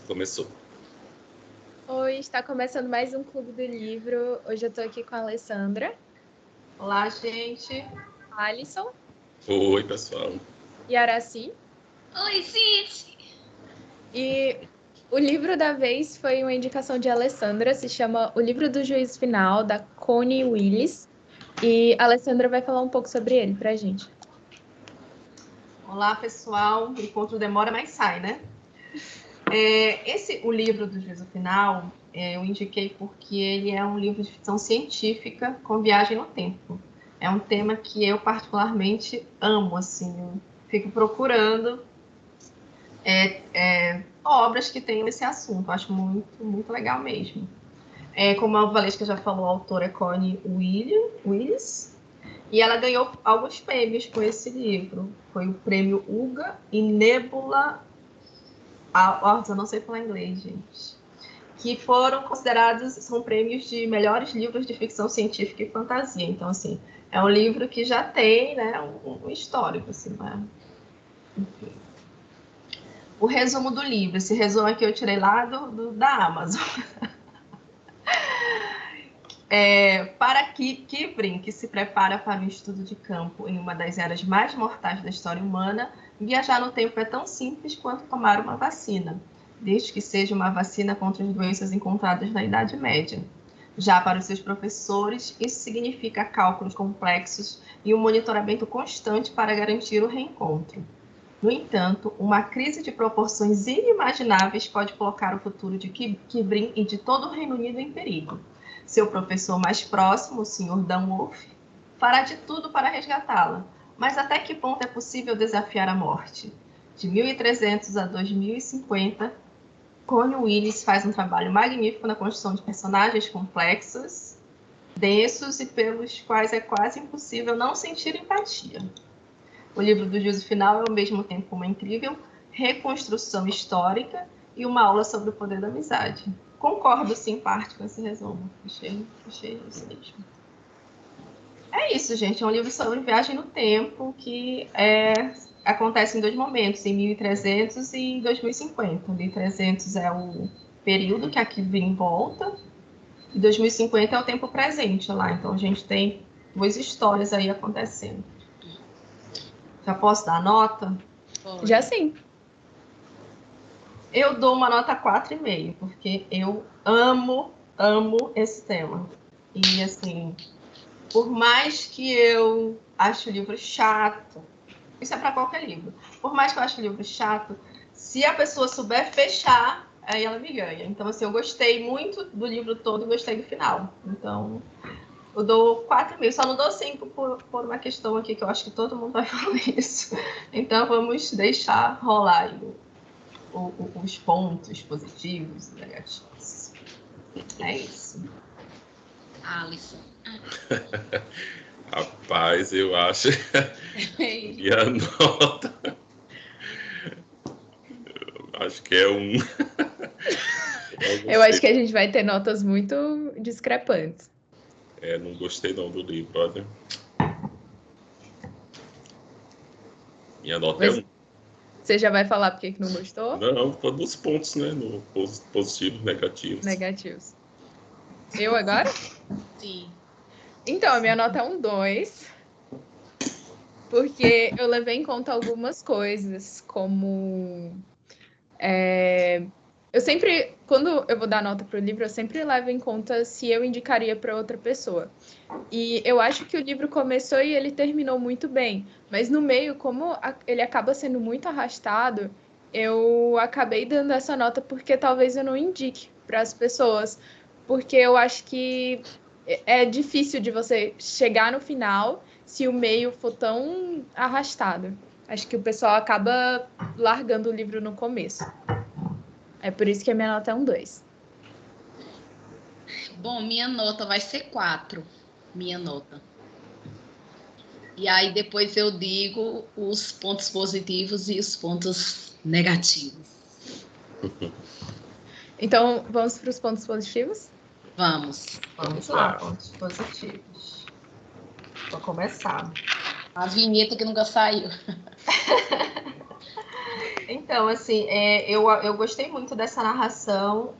Começou. Oi, está começando mais um Clube do Livro. Hoje eu estou aqui com a Alessandra. Olá, gente. Alisson. Oi, pessoal. E Araci. Oi, gente. E o livro da vez foi uma indicação de Alessandra, se chama O Livro do Juízo Final, da Connie Willis. E a Alessandra vai falar um pouco sobre ele pra gente. Olá, pessoal. O encontro demora, mas sai, né? O livro do Juízo Final, eu indiquei porque ele é um livro de ficção científica com viagem no tempo. É um tema que eu particularmente amo, assim. Eu fico procurando obras que tenham esse assunto. Eu acho muito, muito legal mesmo. Como a Valesca já falou, a autora é Connie Willis. E ela ganhou alguns prêmios com esse livro. Foi o prêmio Hugo e Nebula... eu não sei falar inglês, gente. Que foram considerados, são prêmios de melhores livros de ficção científica e fantasia. Então, assim, é um livro que já tem, né, um histórico, assim, né? Enfim. O resumo do livro. Esse resumo aqui eu tirei lá da Amazon. Para Kipling, que se prepara para um estudo de campo em uma das eras mais mortais da história humana, viajar no tempo é tão simples quanto tomar uma vacina, desde que seja uma vacina contra as doenças encontradas na Idade Média. Já para os seus professores, isso significa cálculos complexos e um monitoramento constante para garantir o reencontro. No entanto, uma crise de proporções inimagináveis pode colocar o futuro de Kipling e de todo o Reino Unido em perigo. Seu professor mais próximo, o Sr. Dunwolf, fará de tudo para resgatá-la. Mas até que ponto é possível desafiar a morte? De 1300 a 2050, Connie Willis faz um trabalho magnífico na construção de personagens complexos, densos e pelos quais é quase impossível não sentir empatia. O livro do Juízo Final é ao mesmo tempo uma incrível reconstrução histórica e uma aula sobre o poder da amizade. Concordo, sim, parte com esse resumo. Achei isso mesmo. É isso, gente. É um livro sobre viagem no tempo que acontece em dois momentos, em 1300 e em 2050. 1300 é o período que aqui vem em volta e 2050 é o tempo presente lá. Então, a gente tem duas histórias aí acontecendo. Já posso dar nota? Já sim. Eu dou uma nota 4,5, porque eu amo esse tema. E, assim, por mais que eu ache o livro chato, isso é para qualquer livro, por mais que eu ache o livro chato, se a pessoa souber fechar, aí ela me ganha. Então, assim, eu gostei muito do livro todo e gostei do final. Então, eu dou 4,5. Só não dou 5 por uma questão aqui, que eu acho que todo mundo vai falar isso. Então, vamos deixar rolar aí os pontos positivos e negativos. É isso. Alisson. Rapaz, eu acho que a nota... acho que é um... Eu acho que a gente vai ter notas muito discrepantes. Não gostei não do livro, olha. Minha nota é 1. Você já vai falar por que não gostou? Não, todos os pontos, né? No positivos, negativos. Negativos. Eu agora? Sim. Então, a minha nota é um 2. Porque eu levei em conta algumas coisas, como... eu sempre, quando eu vou dar nota para o livro, eu sempre levo em conta se eu indicaria para outra pessoa. E eu acho que o livro começou e ele terminou muito bem, mas no meio, como ele acaba sendo muito arrastado, eu acabei dando essa nota porque talvez eu não indique para as pessoas, porque eu acho que é difícil de você chegar no final se o meio for tão arrastado. Acho que o pessoal acaba largando o livro no começo. É por isso que a minha nota é um 2. Bom, minha nota vai ser 4. Minha nota. E aí depois eu digo os pontos positivos e os pontos negativos. Então, vamos para os pontos positivos? Vamos. Vamos lá, pontos positivos. Vou começar. A vinheta que nunca saiu. Então, Então, assim, eu gostei muito dessa narração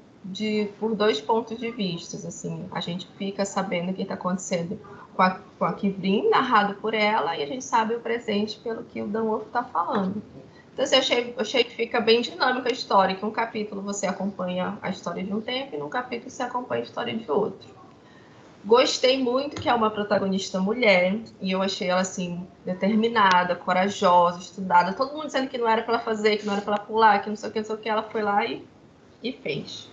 por 2 pontos de vista. Assim, a gente fica sabendo o que está acontecendo com a Kivrin, narrado por ela, e a gente sabe o presente pelo que o Dan Wolf está falando. Então, assim, achei que fica bem dinâmica a história, que um capítulo você acompanha a história de um tempo e num capítulo você acompanha a história de outro. Gostei muito que é uma protagonista mulher, e eu achei ela, assim, determinada, corajosa, estudada. Todo mundo dizendo que não era para ela fazer, que não era para ela pular, que não sei o que, ela foi lá e fez.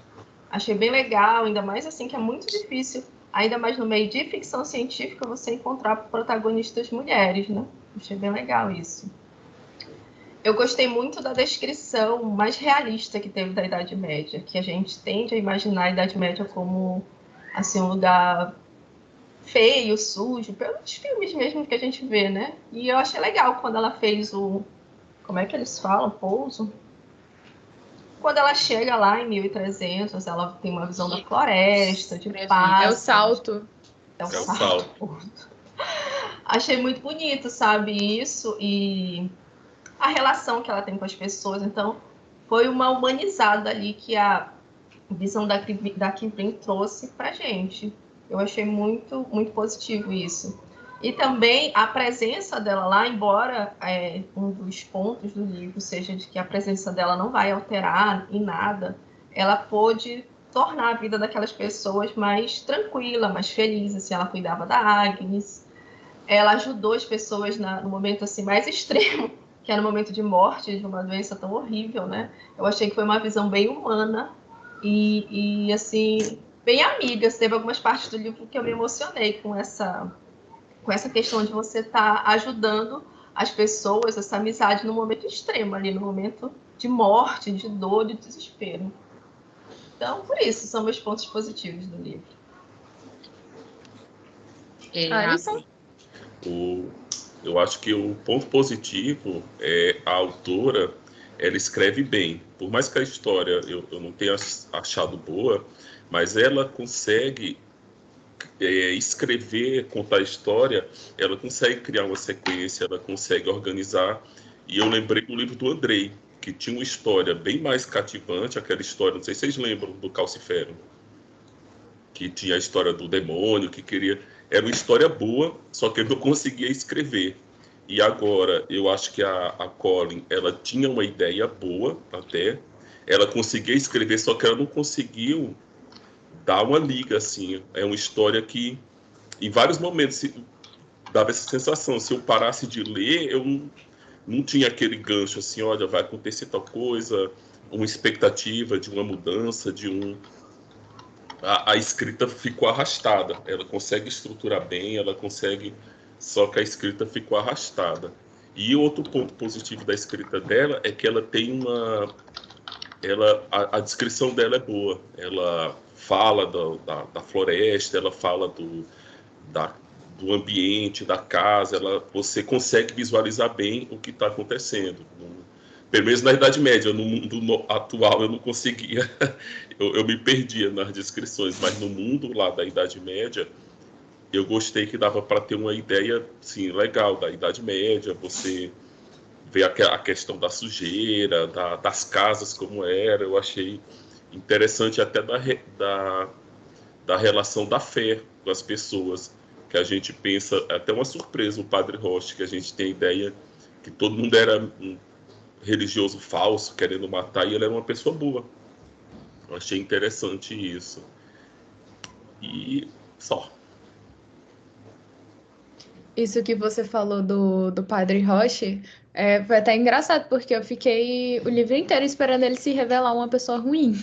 Achei bem legal, ainda mais assim, que é muito difícil, ainda mais no meio de ficção científica, você encontrar protagonistas mulheres, né? Achei bem legal isso. Eu gostei muito da descrição mais realista que teve da Idade Média, que a gente tende a imaginar a Idade Média como, assim, um lugar feio, sujo, pelos filmes mesmo que a gente vê, né? E eu achei legal quando ela fez o... Como é que eles falam? Pouso? Quando ela chega lá em 1300, ela tem uma visão da floresta, de paz. É o salto. É o salto. Achei muito bonito, sabe, isso. E a relação que ela tem com as pessoas. Então, foi uma humanizada ali que a visão da Kivrin trouxe pra gente. Eu achei muito, muito positivo isso. E também a presença dela lá, embora um dos pontos do livro seja de que a presença dela não vai alterar em nada, ela pôde tornar a vida daquelas pessoas mais tranquila, mais feliz. Assim, ela cuidava da Agnes, ela ajudou as pessoas no momento assim, mais extremo, que era o momento de morte de uma doença tão horrível, né? Eu achei que foi uma visão bem humana e assim, bem amiga. Teve algumas partes do livro que eu me emocionei com essa questão de você estar ajudando as pessoas, essa amizade no momento extremo ali, no momento de morte, de dor, de desespero. Então, por isso, são meus pontos positivos do livro. Alisson? Eu acho que o ponto positivo é a autora, ela escreve bem. Por mais que a história eu não tenha achado boa, mas ela consegue escrever, contar a história, ela consegue criar uma sequência, ela consegue organizar. E eu lembrei do livro do Andrei, que tinha uma história bem mais cativante, aquela história, não sei se vocês lembram, do Calcifero, que tinha a história do demônio, que queria... Era uma história boa, só que ele não conseguia escrever. E agora, eu acho que a Colin, ela tinha uma ideia boa, até. Ela conseguia escrever, só que ela não conseguiu dar uma liga, assim. É uma história que, em vários momentos, dava essa sensação. Se eu parasse de ler, eu não tinha aquele gancho, assim, olha, vai acontecer tal coisa, uma expectativa de uma mudança, de um... A escrita ficou arrastada. Ela consegue estruturar bem, ela consegue... Só que a escrita ficou arrastada. E outro ponto positivo da escrita dela é que ela tem uma... a descrição dela é boa. Ela fala da floresta, ela fala do ambiente, da casa. Você consegue visualizar bem o que está acontecendo. Pelo menos na Idade Média, no mundo atual eu não conseguia, eu me perdia nas descrições, mas no mundo lá da Idade Média, eu gostei que dava para ter uma ideia, sim, legal da Idade Média, você vê a questão da sujeira, das casas como era, eu achei interessante até da relação da fé das pessoas, que a gente pensa, é até uma surpresa o Padre Roche, que a gente tem a ideia que todo mundo era religioso falso, querendo matar, e ele era uma pessoa boa. Eu achei interessante isso. E só. Isso que você falou do Padre Roche foi até engraçado, porque eu fiquei o livro inteiro esperando ele se revelar uma pessoa ruim.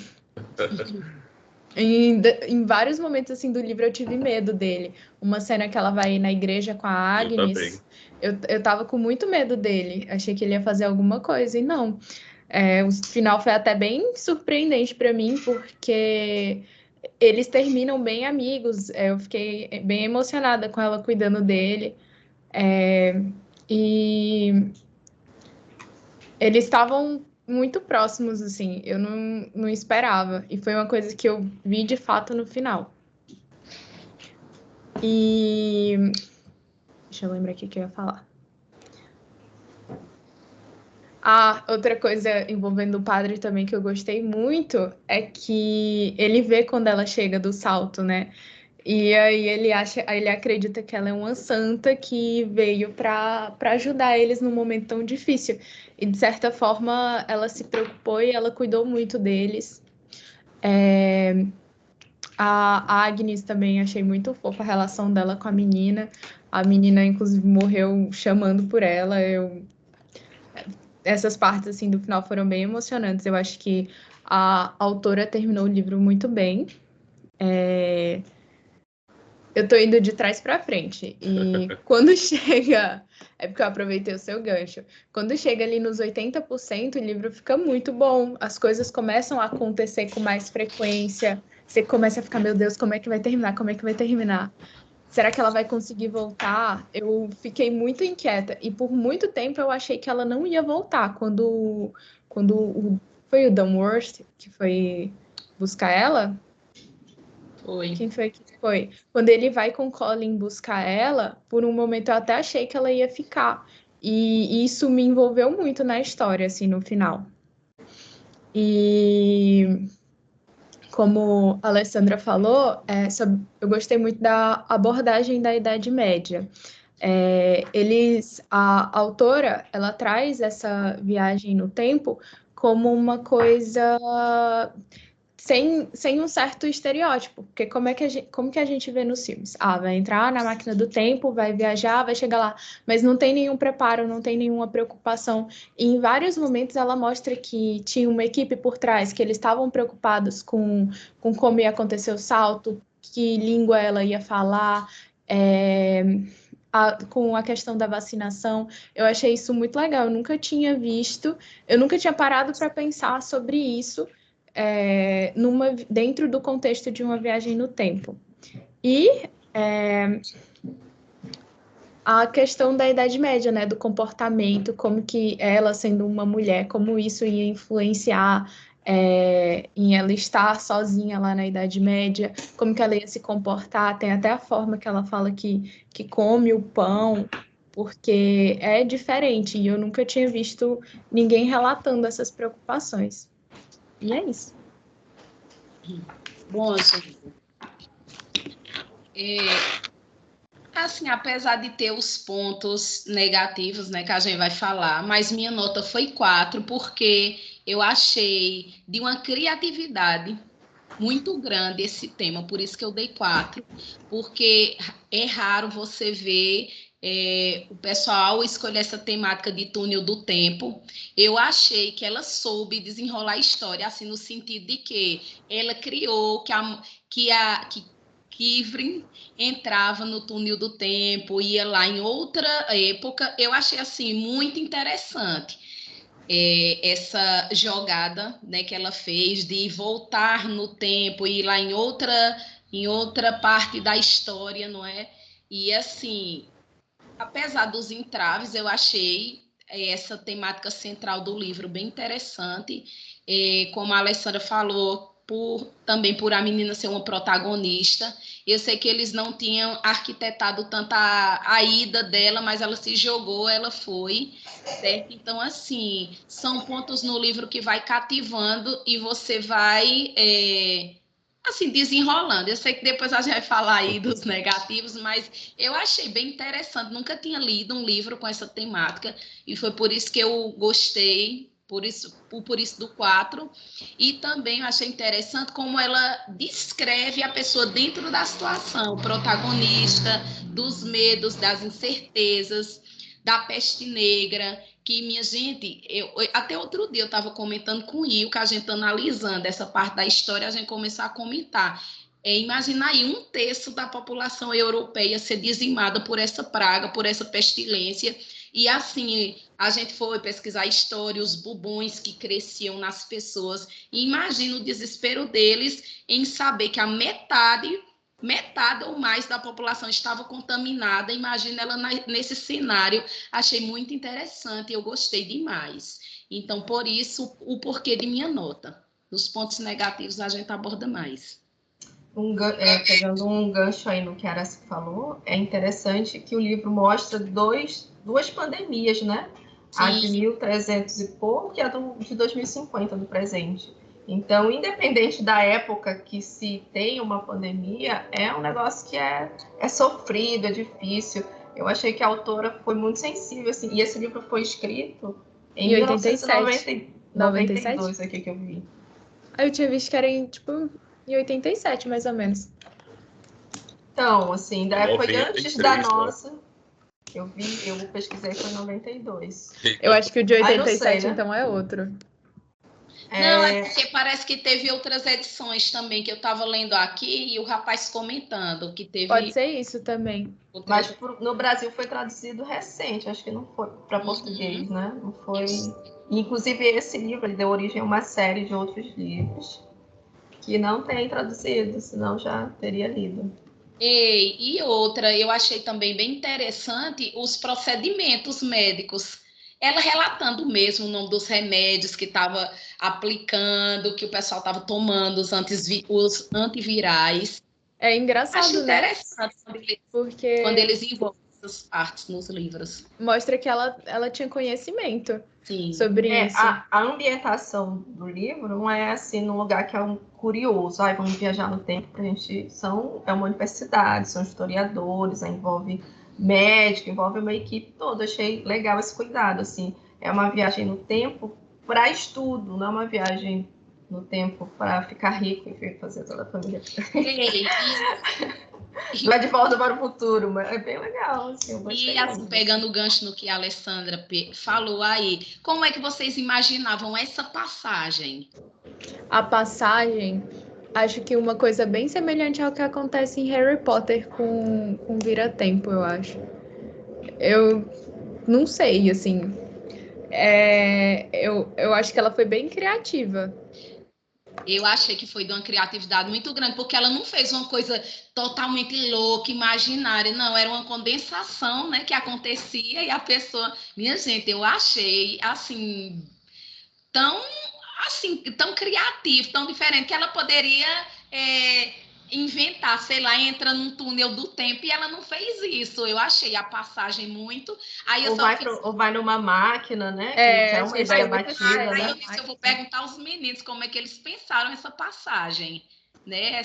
Em vários momentos assim do livro eu tive medo dele. Uma cena que ela vai na igreja com a Agnes, eu tava com muito medo dele. Achei que ele ia fazer alguma coisa, e não. O final foi até bem surpreendente para mim, porque eles terminam bem amigos. Eu fiquei bem emocionada com ela cuidando dele. E eles estavam muito próximos, assim. Eu não esperava. E foi uma coisa que eu vi de fato no final. E deixa eu lembrar aqui o que eu ia falar. Outra coisa envolvendo o padre também que eu gostei muito é que ele vê quando ela chega do salto, né? E aí ele acredita que ela é uma santa que veio para ajudar eles num momento tão difícil. E de certa forma ela se preocupou e ela cuidou muito deles. A Agnes também achei muito fofa a relação dela com a menina. A menina, inclusive, morreu chamando por ela. Essas partes assim do final foram bem emocionantes. Eu acho que a autora terminou o livro muito bem. Eu tô indo de trás para frente. E quando chega. É porque eu aproveitei o seu gancho. Quando chega ali nos 80%, o livro fica muito bom. As coisas começam a acontecer com mais frequência. Você começa a ficar, meu Deus, como é que vai terminar? Como é que vai terminar? Será que ela vai conseguir voltar? Eu fiquei muito inquieta. E por muito tempo eu achei que ela não ia voltar. Foi o Dunworth que foi buscar ela? Foi. Quem foi que foi? Quando ele vai com Colin buscar ela, por um momento eu até achei que ela ia ficar. E isso me envolveu muito na história, assim, no final. E como a Alessandra falou, eu gostei muito da abordagem da Idade Média. A autora, ela traz essa viagem no tempo como uma coisa sem um certo estereótipo, porque como que a gente vê nos filmes? Vai entrar na máquina do tempo, vai viajar, vai chegar lá, mas não tem nenhum preparo, não tem nenhuma preocupação. E em vários momentos ela mostra que tinha uma equipe por trás, que eles estavam preocupados com como ia acontecer o salto, que língua ela ia falar, com a questão da vacinação. Eu achei isso muito legal, eu nunca tinha parado para pensar sobre isso dentro do contexto de uma viagem no tempo. E a questão da Idade Média, né, do comportamento, como que ela, sendo uma mulher, como isso ia influenciar em ela estar sozinha lá na Idade Média, como que ela ia se comportar, tem até a forma que ela fala que come o pão, porque é diferente, e eu nunca tinha visto ninguém relatando essas preocupações. E é isso. Bom, gente, assim, apesar de ter os pontos negativos, né, que a gente vai falar, mas minha nota foi 4, porque eu achei de uma criatividade muito grande esse tema, por isso que eu dei 4, porque é raro você ver o pessoal escolher essa temática de túnel do tempo. Eu achei que ela soube desenrolar a história, assim, no sentido de que ela criou que Kivrin entrava no túnel do tempo, ia lá em outra época. Eu achei assim muito interessante essa jogada, né, que ela fez de voltar no tempo e ir lá em outra parte da história, não é? E assim, apesar dos entraves, eu achei essa temática central do livro bem interessante. Como a Alessandra falou, também por a menina ser uma protagonista. Eu sei que eles não tinham arquitetado tanto a ida dela, mas ela se jogou, ela foi, certo? Então, assim, são pontos no livro que vai cativando e você vai assim, desenrolando. Eu sei que depois a gente vai falar aí dos negativos, mas eu achei bem interessante. Nunca tinha lido um livro com essa temática e foi por isso que eu gostei, por isso do 4. E também eu achei interessante como ela descreve a pessoa dentro da situação, o protagonista, dos medos, das incertezas, da peste negra, que, minha gente, até outro dia eu estava comentando com o Io, que a gente analisando essa parte da história, a gente começou a comentar. Imagina aí 1/3 da população europeia ser dizimada por essa praga, por essa pestilência. E assim, a gente foi pesquisar a história, os bubões que cresciam nas pessoas, e imagina o desespero deles em saber que a metade ou mais da população estava contaminada. Imagina ela nesse cenário. Achei muito interessante, eu gostei demais. Então, por isso, o porquê de minha nota. Nos pontos negativos, a gente aborda mais. Pegando um gancho aí no que a Aracy falou, é interessante que o livro mostra duas pandemias, né? a de 1300 e pouco e a de 2050 do presente. Então, independente da época que se tem uma pandemia, é um negócio que é sofrido, é difícil. Eu achei que a autora foi muito sensível, assim, e esse livro foi escrito em 1992, aqui que eu vi. Eu tinha visto que era em 87, mais ou menos. Então, assim, daí foi antes da nossa. Né? Eu pesquisei, foi em 92. Eu acho que o de 87, né? Então, é outro. Não, é porque parece que teve outras edições também, que eu estava lendo aqui e o rapaz comentando que teve... Pode ser isso também. Mas no Brasil foi traduzido recente, acho que não foi para português, né? Não foi... Inclusive, esse livro ele deu origem a uma série de outros livros que não tem traduzido, senão já teria lido. E outra, eu achei também bem interessante os procedimentos médicos. Ela relatando mesmo o nome dos remédios que estava aplicando, que o pessoal estava tomando, os antivirais. É engraçado, acho interessante, né? Porque quando eles envolvem essas partes nos livros. Mostra que ela tinha conhecimento sobre isso. A ambientação do livro não é assim num lugar que é um curioso. Vamos viajar no tempo pra gente. É uma universidade, são historiadores, envolve médico, envolve uma equipe toda. Achei legal esse cuidado, assim. É uma viagem no tempo para estudo, não é uma viagem no tempo para ficar rico e fazer toda a família. Vai de volta para o futuro, mas é bem legal. Assim, e assim, pegando o gancho no que a Alessandra falou aí, como é que vocês imaginavam essa passagem? A passagem, acho que uma coisa bem semelhante ao que acontece em Harry Potter com Vira-Tempo, eu acho. Eu não sei, assim. Eu acho que ela foi bem criativa. Eu achei que foi de uma criatividade muito grande, porque ela não fez uma coisa totalmente louca, imaginária, não, era uma condensação, né, que acontecia e a pessoa... Minha gente, eu achei, assim, tão criativo, tão diferente, que ela poderia inventar, sei lá, entra num túnel do tempo e ela não fez isso. Eu achei a passagem muito... Aí eu ou vai numa máquina, né? Que é uma ideia batida, né? Aí eu disse, eu vou perguntar aos meninos como é que eles pensaram essa passagem. Né?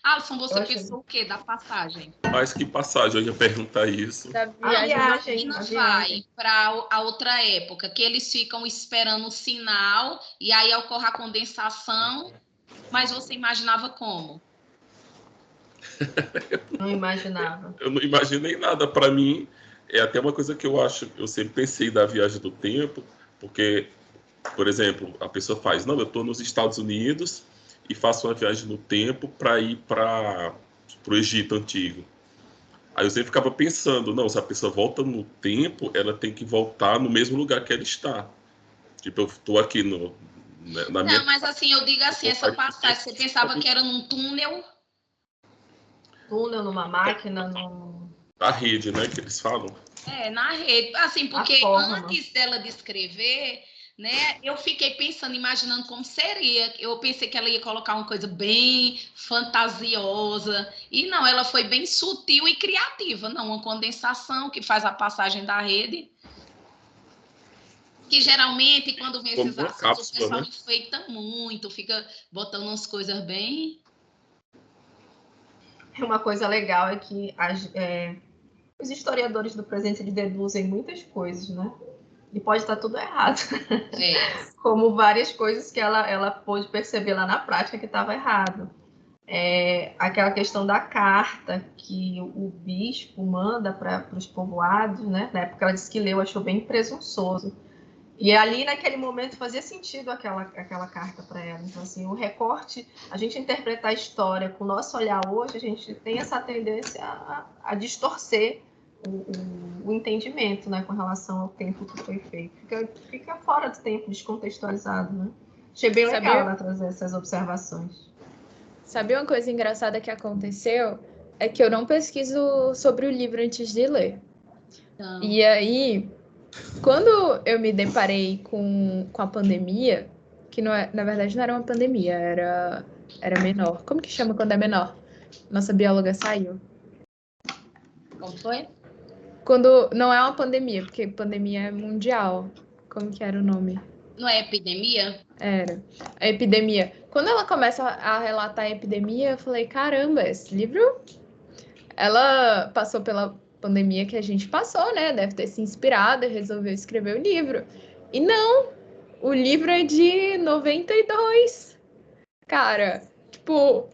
Alisson, você pensou o quê da passagem? Mas que passagem? Eu ia perguntar isso. A viagem. Vai para a outra época, que eles ficam esperando o sinal e aí ocorre a condensação, mas você imaginava como? Não imaginava. Eu não imaginei nada. Para mim, é até uma coisa que eu sempre pensei da viagem do tempo, porque, por exemplo, a pessoa faz, não, eu estou nos Estados Unidos e faço uma viagem no tempo para ir para o Egito Antigo. Aí eu sempre ficava pensando, não, se a pessoa volta no tempo, ela tem que voltar no mesmo lugar que ela está. Tipo, eu estou aqui na minha... Não, mas assim, eu digo assim, essa passagem, você pensava que era num túnel? Túnel, numa máquina, Na rede, né, que eles falam. Na rede. Assim, porque antes dela descrever, né, eu fiquei pensando, imaginando como seria. Eu pensei que ela ia colocar uma coisa bem fantasiosa. E não, ela foi bem sutil e criativa. Não, uma condensação que faz a passagem da rede. Que geralmente, quando vem esses assuntos, o pessoal enfeita muito, fica botando umas coisas bem... Uma coisa legal é que os historiadores do presente deduzem muitas coisas, né? E pode estar tudo errado. Como várias coisas que ela pôde perceber lá na prática que estava errado. Aquela questão da carta que o bispo manda para os povoados, né? Na época ela disse que leu, achou bem presunçoso. E ali, naquele momento, fazia sentido aquela carta para ela. Então, assim, o recorte, a gente interpretar a história com o nosso olhar hoje, a gente tem essa tendência a distorcer o entendimento, né, com relação ao tempo que foi feito. Fica fora do tempo, descontextualizado, né? Achei bem legal ela trazer essas observações. Sabe uma coisa engraçada que aconteceu? É que eu não pesquiso sobre o livro antes de ler. Não. E aí... Quando eu me deparei com a pandemia, que não na verdade não era uma pandemia, era menor. Como que chama quando é menor? Nossa bióloga saiu. Como foi? Quando não é uma pandemia, porque pandemia é mundial. Como que era o nome? Não é epidemia? Era. A epidemia. Quando ela começa a relatar a epidemia, eu falei, caramba, esse livro... Ela passou pela pandemia que a gente passou, né? Deve ter se inspirado e resolveu escrever o livro. E não! O livro é de 92. Cara, tipo...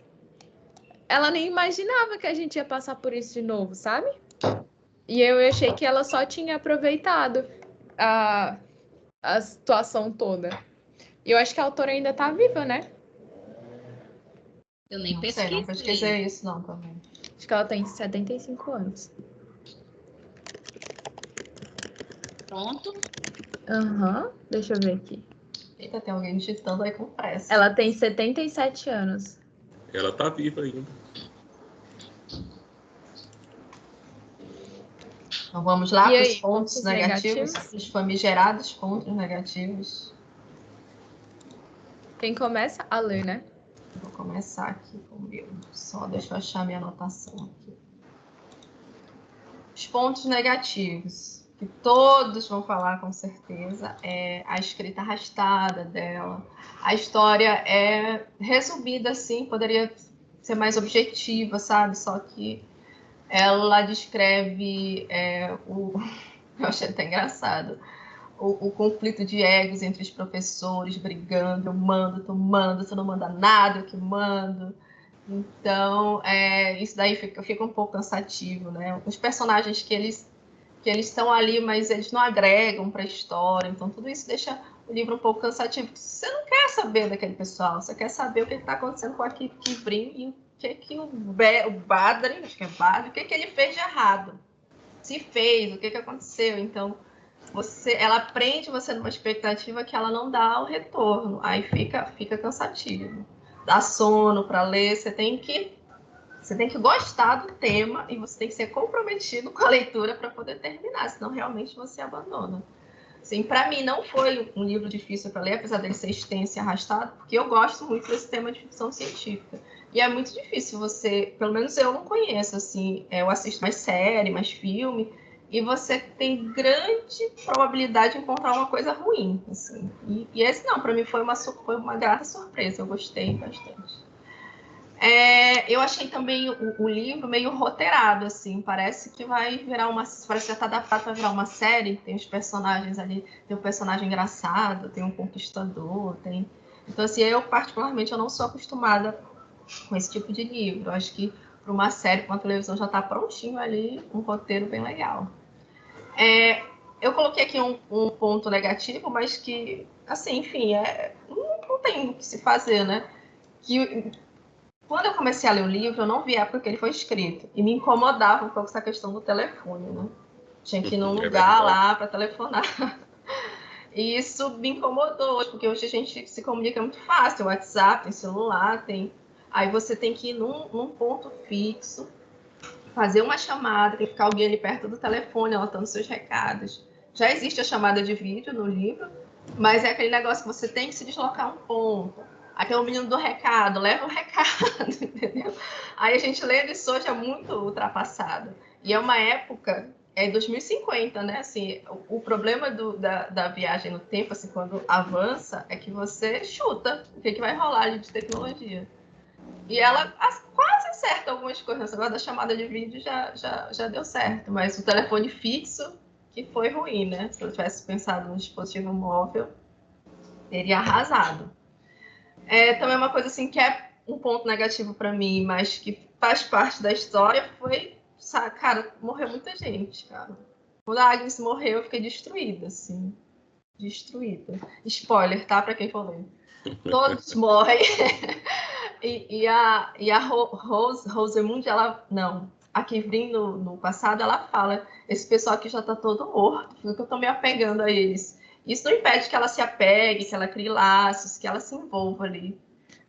Ela nem imaginava que a gente ia passar por isso de novo, sabe? E eu achei que ela só tinha aproveitado a situação toda. E eu acho que a autora ainda tá viva, né? Eu nem Não sei, não pesquisei. pesquisei isso não também. Acho que ela tem 75 anos. Pronto. Aham, deixa eu ver aqui. Eita, tem alguém digitando aí com pressa. Ela tem 77 anos. Ela tá viva ainda. Então vamos lá E para os aí, pontos pontos negativos, negativos? os famigerados pontos negativos. Quem começa a ler, né? Vou começar aqui com o meu. Só deixa eu achar minha anotação aqui. Os pontos negativos, que todos vão falar com certeza, é a escrita arrastada dela. A história é resumida assim, poderia ser mais objetiva, sabe? Só que ela descreve eu achei até engraçado. O conflito de egos entre os professores brigando, eu mando, tu manda, tu não manda nada, eu que mando. Então, isso daí fica um pouco cansativo, né? Os personagens que eles estão ali, mas eles não agregam para a história, então tudo isso deixa o livro um pouco cansativo. Você não quer saber daquele pessoal, você quer saber o que está acontecendo com a Kivrin e o que o Badri, acho que é Badri, o que ele fez de errado. Se fez, o que aconteceu. Então, ela prende você numa expectativa que ela não dá o retorno. Aí fica cansativo. Dá sono para ler, você tem que gostar do tema e você tem que ser comprometido com a leitura para poder terminar, senão realmente você abandona. Assim, para mim não foi um livro difícil para ler, apesar dele ser extenso e arrastado, porque eu gosto muito desse tema de ficção científica. E é muito difícil você, pelo menos eu não conheço, assim, eu assisto mais série, mais filme, e você tem grande probabilidade de encontrar uma coisa ruim, assim. E esse não, para mim foi uma grata surpresa, eu gostei bastante. Eu achei também o livro meio roteirado, assim, parece que vai virar parece que já está adaptado para virar uma série, tem os personagens ali, tem um personagem engraçado, tem um conquistador, então assim, eu particularmente eu não sou acostumada com esse tipo de livro, eu acho que para uma série, para uma televisão já está prontinho ali, um roteiro bem legal. Eu coloquei aqui um ponto negativo, mas que, assim, enfim, não tem o que se fazer, né? Que quando eu comecei a ler o livro, eu não vi a época que ele foi escrito. E me incomodava um pouco essa questão do telefone, né? Tinha que ir num lugar lá para telefonar. E isso me incomodou, porque hoje a gente se comunica muito fácil. Tem WhatsApp, tem celular, Aí você tem que ir num ponto fixo, fazer uma chamada, tem que ficar alguém ali perto do telefone, anotando seus recados. Já existe a chamada de vídeo no livro, mas é aquele negócio que você tem que se deslocar um ponto. Aqui é o menino do recado, leva o recado, entendeu? Aí a gente lê isso hoje é muito ultrapassado. E é uma época, 2050, né? Assim, o problema da viagem no tempo, assim, quando avança, é que você chuta o que vai rolar ali de tecnologia. E ela quase acerta algumas coisas. Agora da chamada de vídeo já deu certo, mas o telefone fixo que foi ruim, né? Se eu tivesse pensado no dispositivo móvel, teria arrasado. Também uma coisa assim que é um ponto negativo para mim, mas que faz parte da história, foi, cara, morreu muita gente, cara. Quando a Agnes morreu, eu fiquei destruída, assim. Destruída. Spoiler, tá? Para quem for ler. Todos morrem. E a Rosamund, ela... Não. A Kivrin, no passado, ela fala, esse pessoal aqui já tá todo morto, porque eu tô me apegando a eles. Isso não impede que ela se apegue, que ela crie laços, que ela se envolva ali.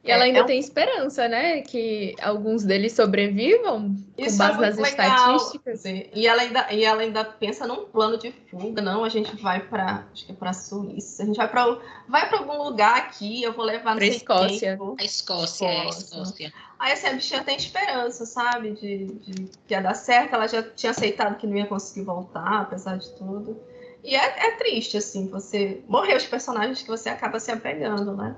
E ela ainda tem esperança, né? Que alguns deles sobrevivam com base nas estatísticas. Sim. E ela ainda pensa num plano de fuga. Não, a gente vai para, acho que é para a Suíça. A gente vai para algum lugar aqui. Eu vou levar para Escócia. A Escócia. Aí assim, a bichinha tem esperança, sabe? De que ia dar certo. Ela já tinha aceitado que não ia conseguir voltar, apesar de tudo. E é triste, assim, você morrer os personagens que você acaba se apegando, né?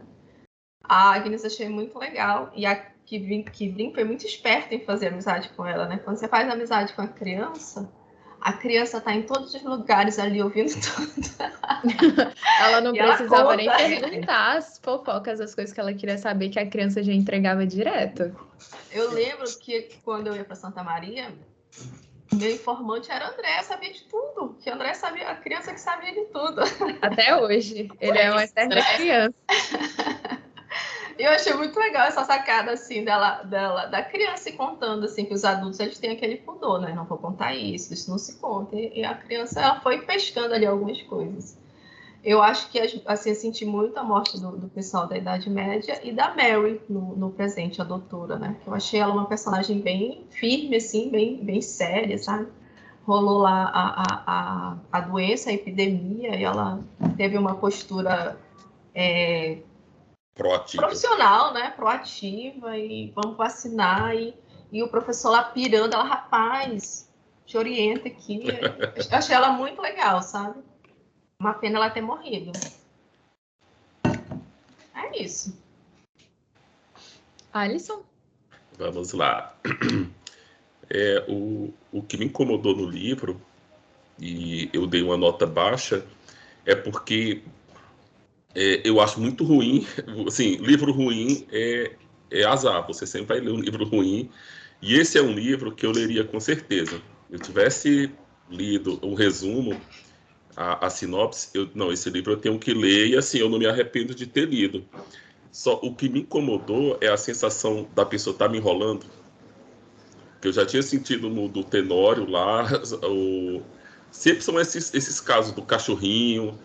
A Agnes achei muito legal. E a Kivrin foi muito esperta em fazer amizade com ela, né? Quando você faz amizade com a criança tá em todos os lugares ali ouvindo tudo. Ela não precisava nem perguntar as fofocas, as coisas que ela queria saber, que a criança já entregava direto. Eu lembro que quando eu ia para Santa Maria, meu informante era André, sabia de tudo. Que André sabia, a criança que sabia de tudo. Até hoje. Ele é uma eterna criança. Eu achei muito legal essa sacada, assim, da criança contando, assim, que os adultos, eles têm aquele pudor, né? Não vou contar isso não se conta. E a criança, ela foi pescando ali algumas coisas. Eu acho que, assim, eu senti muito a morte do pessoal da Idade Média e da Mary no presente, a doutora, né? Eu achei ela uma personagem bem firme, assim, bem séria, sabe? Rolou lá a doença, a epidemia, e ela teve uma postura... proativa. Profissional, né? Proativa, e vamos vacinar, e o professor lá pirando, ela, rapaz, te orienta aqui. Eu achei ela muito legal, sabe? Uma pena ela ter morrido. É isso. Alisson? Vamos lá. O que me incomodou no livro, e eu dei uma nota baixa, é porque eu acho muito ruim, assim, livro ruim é azar, você sempre vai ler um livro ruim, e esse é um livro que eu leria com certeza. Eu tivesse lido o resumo, a sinopse, esse livro eu tenho que ler, e assim, eu não me arrependo de ter lido. Só o que me incomodou é a sensação da pessoa estar me enrolando, que eu já tinha sentido no do Tenório lá, sempre são esses casos do cachorrinho,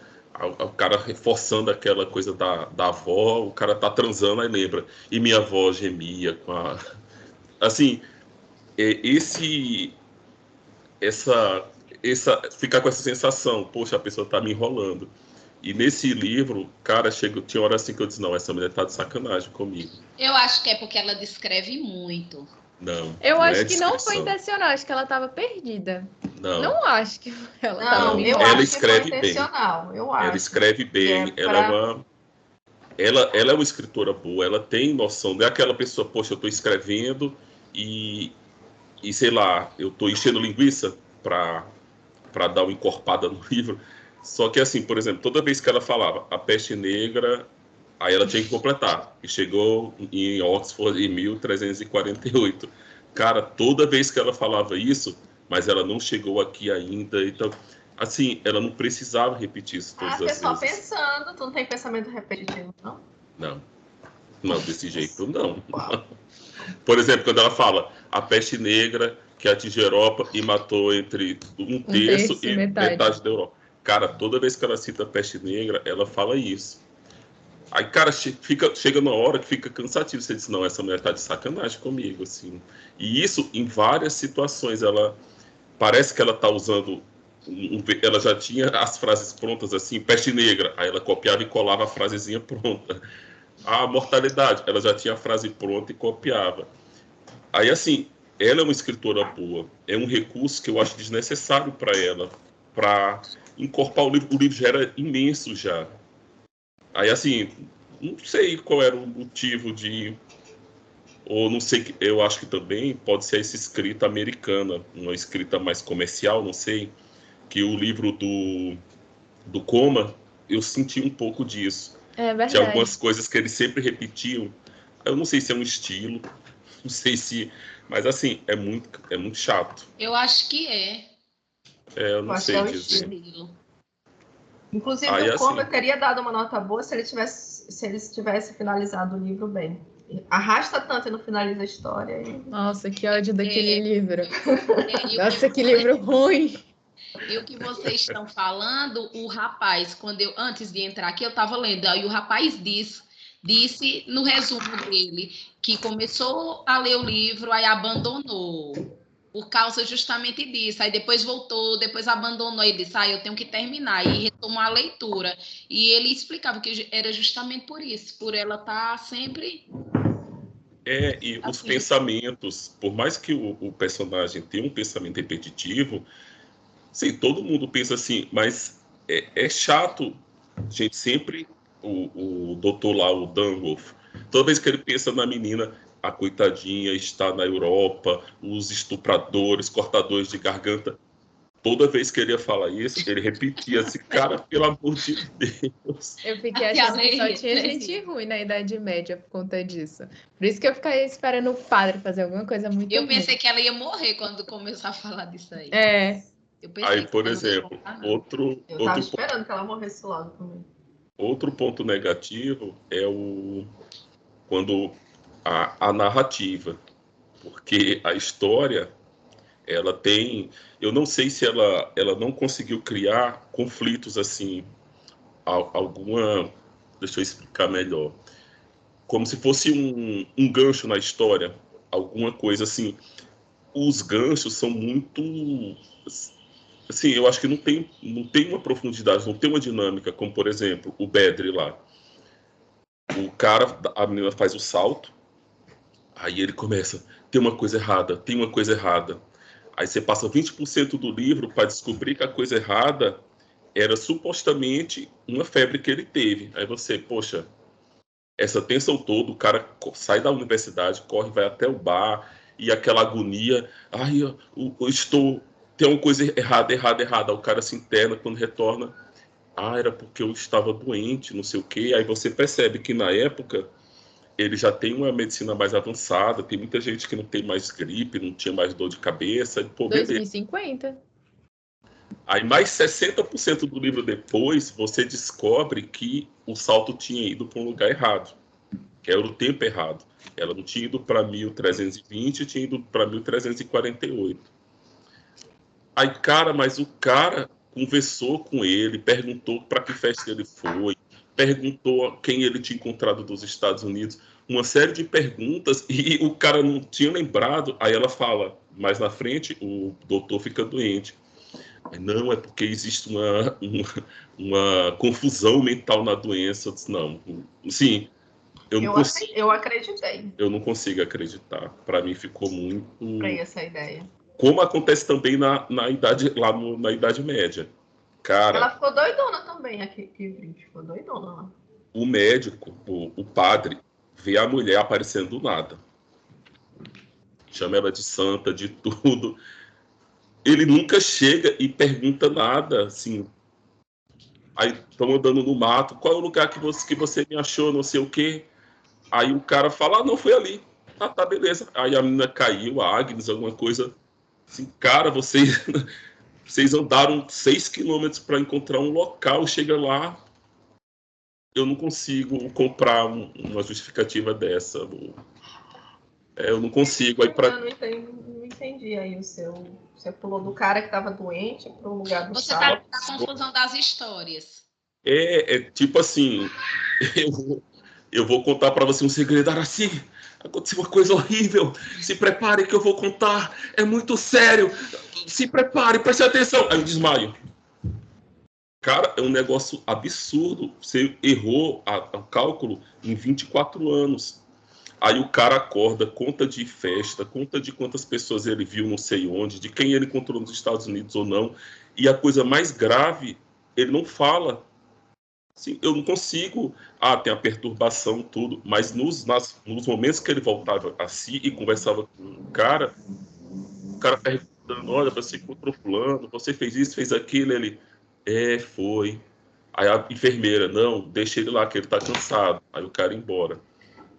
o cara reforçando aquela coisa da avó, o cara tá transando, aí lembra, e minha avó gemia com a... Assim, ficar com essa sensação, poxa, a pessoa tá me enrolando. E nesse livro, cara, tinha hora assim que eu disse, não, essa mulher tá de sacanagem comigo. Eu acho que é porque ela descreve muito. Não. Eu acho que não foi intencional, acho que ela estava perdida. Não acho que ela estava me enrolando. Ela escreve bem. Eu acho. Ela escreve bem, ela é uma escritora boa, ela tem noção, não é aquela pessoa, poxa, eu estou escrevendo e sei lá, eu estou enchendo linguiça para dar uma encorpada no livro. Só que assim, por exemplo, toda vez que ela falava a peste negra, aí ela tinha que completar. E chegou em Oxford em 1348. Cara, toda vez que ela falava isso, mas ela não chegou aqui ainda, então... Assim, ela não precisava repetir isso todas as vezes. Só pensando, tu não tem pensamento repetitivo, não? Não, desse jeito não. Por exemplo, quando ela fala a peste negra que atingiu a Europa e matou entre um terço e metade da Europa. Cara, toda vez que ela cita a peste negra, ela fala isso. Aí, cara, chega numa hora que fica cansativo. Você diz, não, essa mulher tá de sacanagem comigo, assim. E isso, em várias situações, parece que ela tá usando... Ela já tinha as frases prontas assim, peste negra, aí ela copiava e colava a frasezinha pronta. A mortalidade, ela já tinha a frase pronta e copiava. Aí assim, ela é uma escritora boa, é um recurso que eu acho desnecessário para ela, para encorpar o livro já era imenso já. Aí assim, não sei qual era o motivo ou não sei, eu acho que também pode ser essa escrita americana, uma escrita mais comercial, não sei, que o livro do Coma, eu senti um pouco disso. É verdade. Tinha algumas coisas que eles sempre repetiam. Eu não sei se é um estilo, não sei se... Mas, assim, é muito chato. Eu acho que é. Eu não sei dizer. Estilo. Inclusive, o Coma teria dado uma nota boa se ele tivesse finalizado o livro bem. Arrasta tanto e não finaliza a história. Nossa, que ódio daquele livro. Nossa, que livro ruim. E o que vocês estão falando, o rapaz, antes de entrar aqui, eu estava lendo, aí o rapaz diz disse no resumo dele que começou a ler o livro, aí abandonou, por causa justamente disso. Aí depois voltou, depois abandonou. Ele disse, eu tenho que terminar. E retomou a leitura. E ele explicava que era justamente por isso, por ela estar sempre... E os assim, pensamentos, por mais que o personagem tenha um pensamento repetitivo, sim, todo mundo pensa assim, mas é chato, gente, sempre o doutor lá, o Danworth, toda vez que ele pensa na menina, a coitadinha está na Europa, os estupradores, cortadores de garganta, toda vez que ele ia falar isso, ele repetia assim, cara, pelo amor de Deus. Eu fiquei achando que só tinha gente ruim na Idade Média por conta disso. Por isso que eu fiquei esperando o padre fazer alguma coisa muito Eu ruim. pensei que ela ia morrer quando começou a falar disso aí. Eu pensei Aí, por exemplo, eu tava esperando que ela morresse logo também. Outro ponto negativo é quando a narrativa, porque a história ela tem, eu não sei se ela não conseguiu criar conflitos assim, alguma, deixa eu explicar melhor, como se fosse um gancho na história, alguma coisa assim. Os ganchos são muito, assim, eu acho que não tem uma profundidade, não tem uma dinâmica, como por exemplo o Bedre lá. O cara, a menina faz o salto, aí ele começa, tem uma coisa errada, tem uma coisa errada. Aí você passa 20% do livro para descobrir que a coisa errada era supostamente uma febre que ele teve. Aí você, poxa, essa tensão toda, o cara sai da universidade, corre, vai até o bar, e aquela agonia, ai, eu estou, tem uma coisa errada, errada, errada. Aí o cara se interna, quando retorna, era porque eu estava doente, não sei o quê. Aí você percebe que na época ele já tem uma medicina mais avançada, tem muita gente que não tem mais gripe, não tinha mais dor de cabeça. Pô, beleza. 2050. Aí mais 60% do livro depois, você descobre que o salto tinha ido para um lugar errado, que era o tempo errado. Ela não tinha ido para 1320, tinha ido para 1348. Aí, cara, mas o cara conversou com ele, perguntou para que festa ele foi, perguntou quem ele tinha encontrado dos Estados Unidos, uma série de perguntas, e o cara não tinha lembrado. Aí ela fala, mais na frente, o doutor fica doente. Não, é porque existe uma confusão mental na doença. Eu disse, não, sim, eu acreditei. Eu não consigo acreditar. Para mim ficou muito... Pra essa ideia. Como acontece também na idade, lá na Idade Média. Cara, ela ficou doidona também, aqui, ficou doidona lá. O médico, o padre, vê a mulher aparecendo do nada. Chama ela de santa, de tudo. Ele nunca chega e pergunta nada, assim. Aí estão andando no mato, qual é o lugar que você me achou, não sei o quê. Aí o cara fala, não, foi ali. Tá, beleza. Aí a menina caiu, a Agnes, alguma coisa. Assim, cara, vocês andaram 6 quilômetros para encontrar um local, chega lá, eu não consigo comprar uma justificativa dessa. Eu não consigo. Eu não entendi aí o seu... Você pulou do cara que estava doente para o lugar do Você salto. está na confusão das histórias. Tipo assim, eu vou contar para você um segredo, Araci. Aconteceu uma coisa horrível. Se prepare que eu vou contar. É muito sério. Se prepare, preste atenção. Aí eu desmaio. Cara, é um negócio absurdo. Você errou o cálculo em 24 anos. Aí o cara acorda, conta de festa, conta de quantas pessoas ele viu não sei onde, de quem ele encontrou nos Estados Unidos ou não. E a coisa mais grave, ele não fala. Assim, eu não consigo... tem a perturbação, tudo. Mas nos momentos que ele voltava a si e conversava com o cara perguntando, olha, você encontrou fulano, você fez isso, fez aquilo, ele... foi. Aí a enfermeira, não, deixa ele lá que ele tá cansado. Aí o cara ia embora.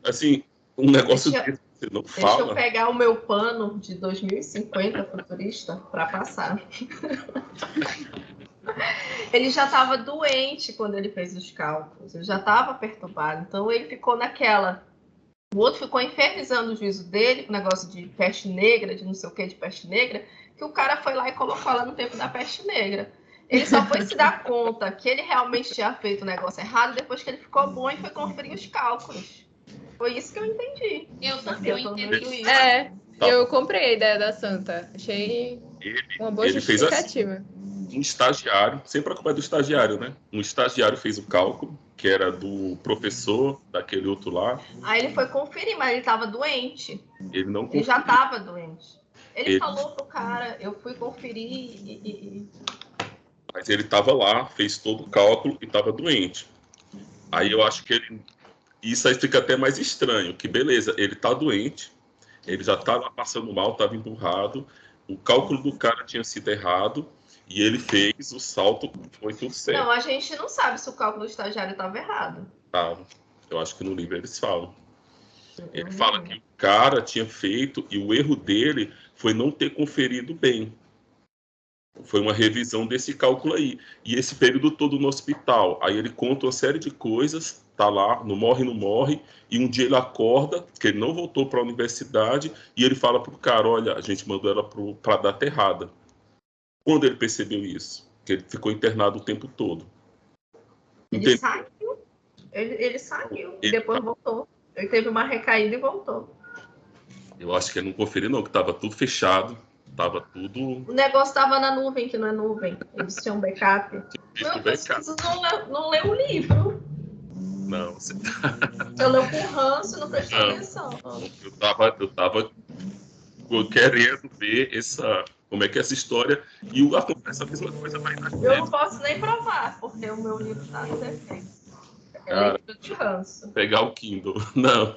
Assim, um negócio que você não fala. Deixa eu pegar o meu pano de 2050 futurista para passar. Ele já estava doente quando ele fez os cálculos, ele já estava perturbado, então ele ficou naquela. O outro ficou infernizando o juízo dele, com o negócio de peste negra, de não sei o que de peste negra, que o cara foi lá e colocou ela no tempo da peste negra. Ele só foi se dar conta que ele realmente tinha feito o negócio errado depois que ele ficou bom e foi conferir os cálculos. Foi isso que eu entendi. Eu também Eu tô entendi vendo isso. Eu comprei a ideia da Santa. Achei uma boa ele fez justificativa. assim, um estagiário, sempre a culpa é do estagiário, né? Um estagiário fez o cálculo, que era do professor, daquele outro lá. Aí ele foi conferir, mas ele estava doente. Ele não Ele já conferiu. estava doente. Ele falou pro cara, eu fui conferir Mas ele estava lá, fez todo o cálculo e estava doente. Aí eu acho que ele... Isso aí fica até mais estranho, que beleza, ele tá doente, ele já tá lá passando mal, estava emburrado, o cálculo do cara tinha sido errado, e ele fez o salto, foi tudo certo. Não, a gente não sabe se o cálculo do estagiário estava errado. Tava. Eu acho que no livro eles falam. Ele fala que o cara tinha feito, e o erro dele foi não ter conferido bem. Foi uma revisão desse cálculo aí. E esse período todo no hospital. Aí ele conta uma série de coisas, tá lá, não morre, e um dia ele acorda, que ele não voltou para a universidade, e ele fala pro cara, olha, a gente mandou ela para a data errada. Quando ele percebeu isso? Que ele ficou internado o tempo todo. Ele saiu. Ele saiu e depois voltou. Ele teve uma recaída e voltou. Eu acho que ele não conferiu, não, que estava tudo fechado. Tava tudo... O negócio estava na nuvem, que não é nuvem. Eles tinham backup. Não, Você não leu o livro. Não, você Eu leu com ranço e não prestou atenção. Eu tava querendo ver como é que é essa história. E acontece a mesma coisa vai na Eu não posso nem provar, porque o meu livro tá no defeito. É livro de ranço. Pegar o Kindle. Não.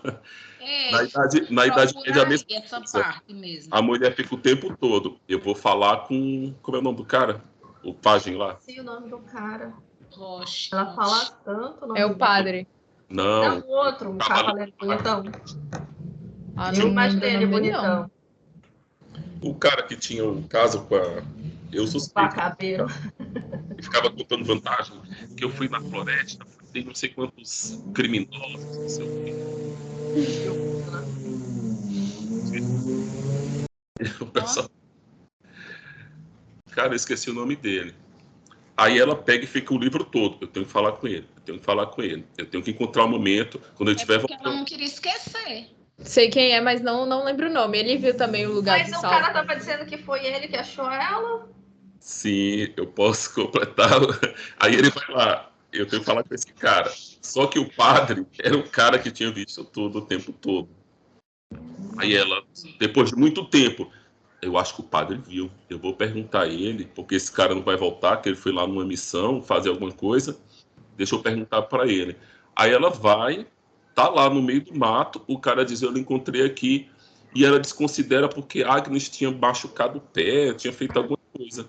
Na idade média, a mesma essa coisa. parte mesmo. A mulher fica o tempo todo. Eu vou falar com... Como é o nome do cara? O pajem lá? Sim, o nome do cara. Rocha. Ela fala tanto o nome É o padre. Não. o outro, um cavaleiro bonitão. Eu não imaginei ele lembro o nome dele, bonitão. O cara que tinha um caso com a... Eu suspeito. Pacabeiro. E ficava contando vantagem. Que eu fui na floresta, tem não sei quantos criminosos, não sei o quê. O pessoal... Cara, eu esqueci o nome dele. Aí ela pega e fica o livro todo. Eu tenho que falar com ele. Eu tenho que encontrar um momento quando ele estiver voltando. Ela não queria esquecer. Sei quem é, mas não lembro o nome. Ele viu também o lugar mas do salto. Mas o cara tava dizendo que foi ele que achou ela? Sim, eu posso completar. Aí ele vai lá. Eu tenho que falar com esse cara. Só que o padre era o cara que tinha visto tudo o tempo todo. Aí ela, depois de muito tempo, eu acho que o padre viu. Eu vou perguntar a ele, porque esse cara não vai voltar, que ele foi lá numa missão, fazer alguma coisa. Deixa eu perguntar para ele. Aí ela vai, tá lá no meio do mato, o cara diz, eu lhe encontrei aqui. E ela desconsidera porque Agnes tinha machucado o pé, tinha feito alguma coisa.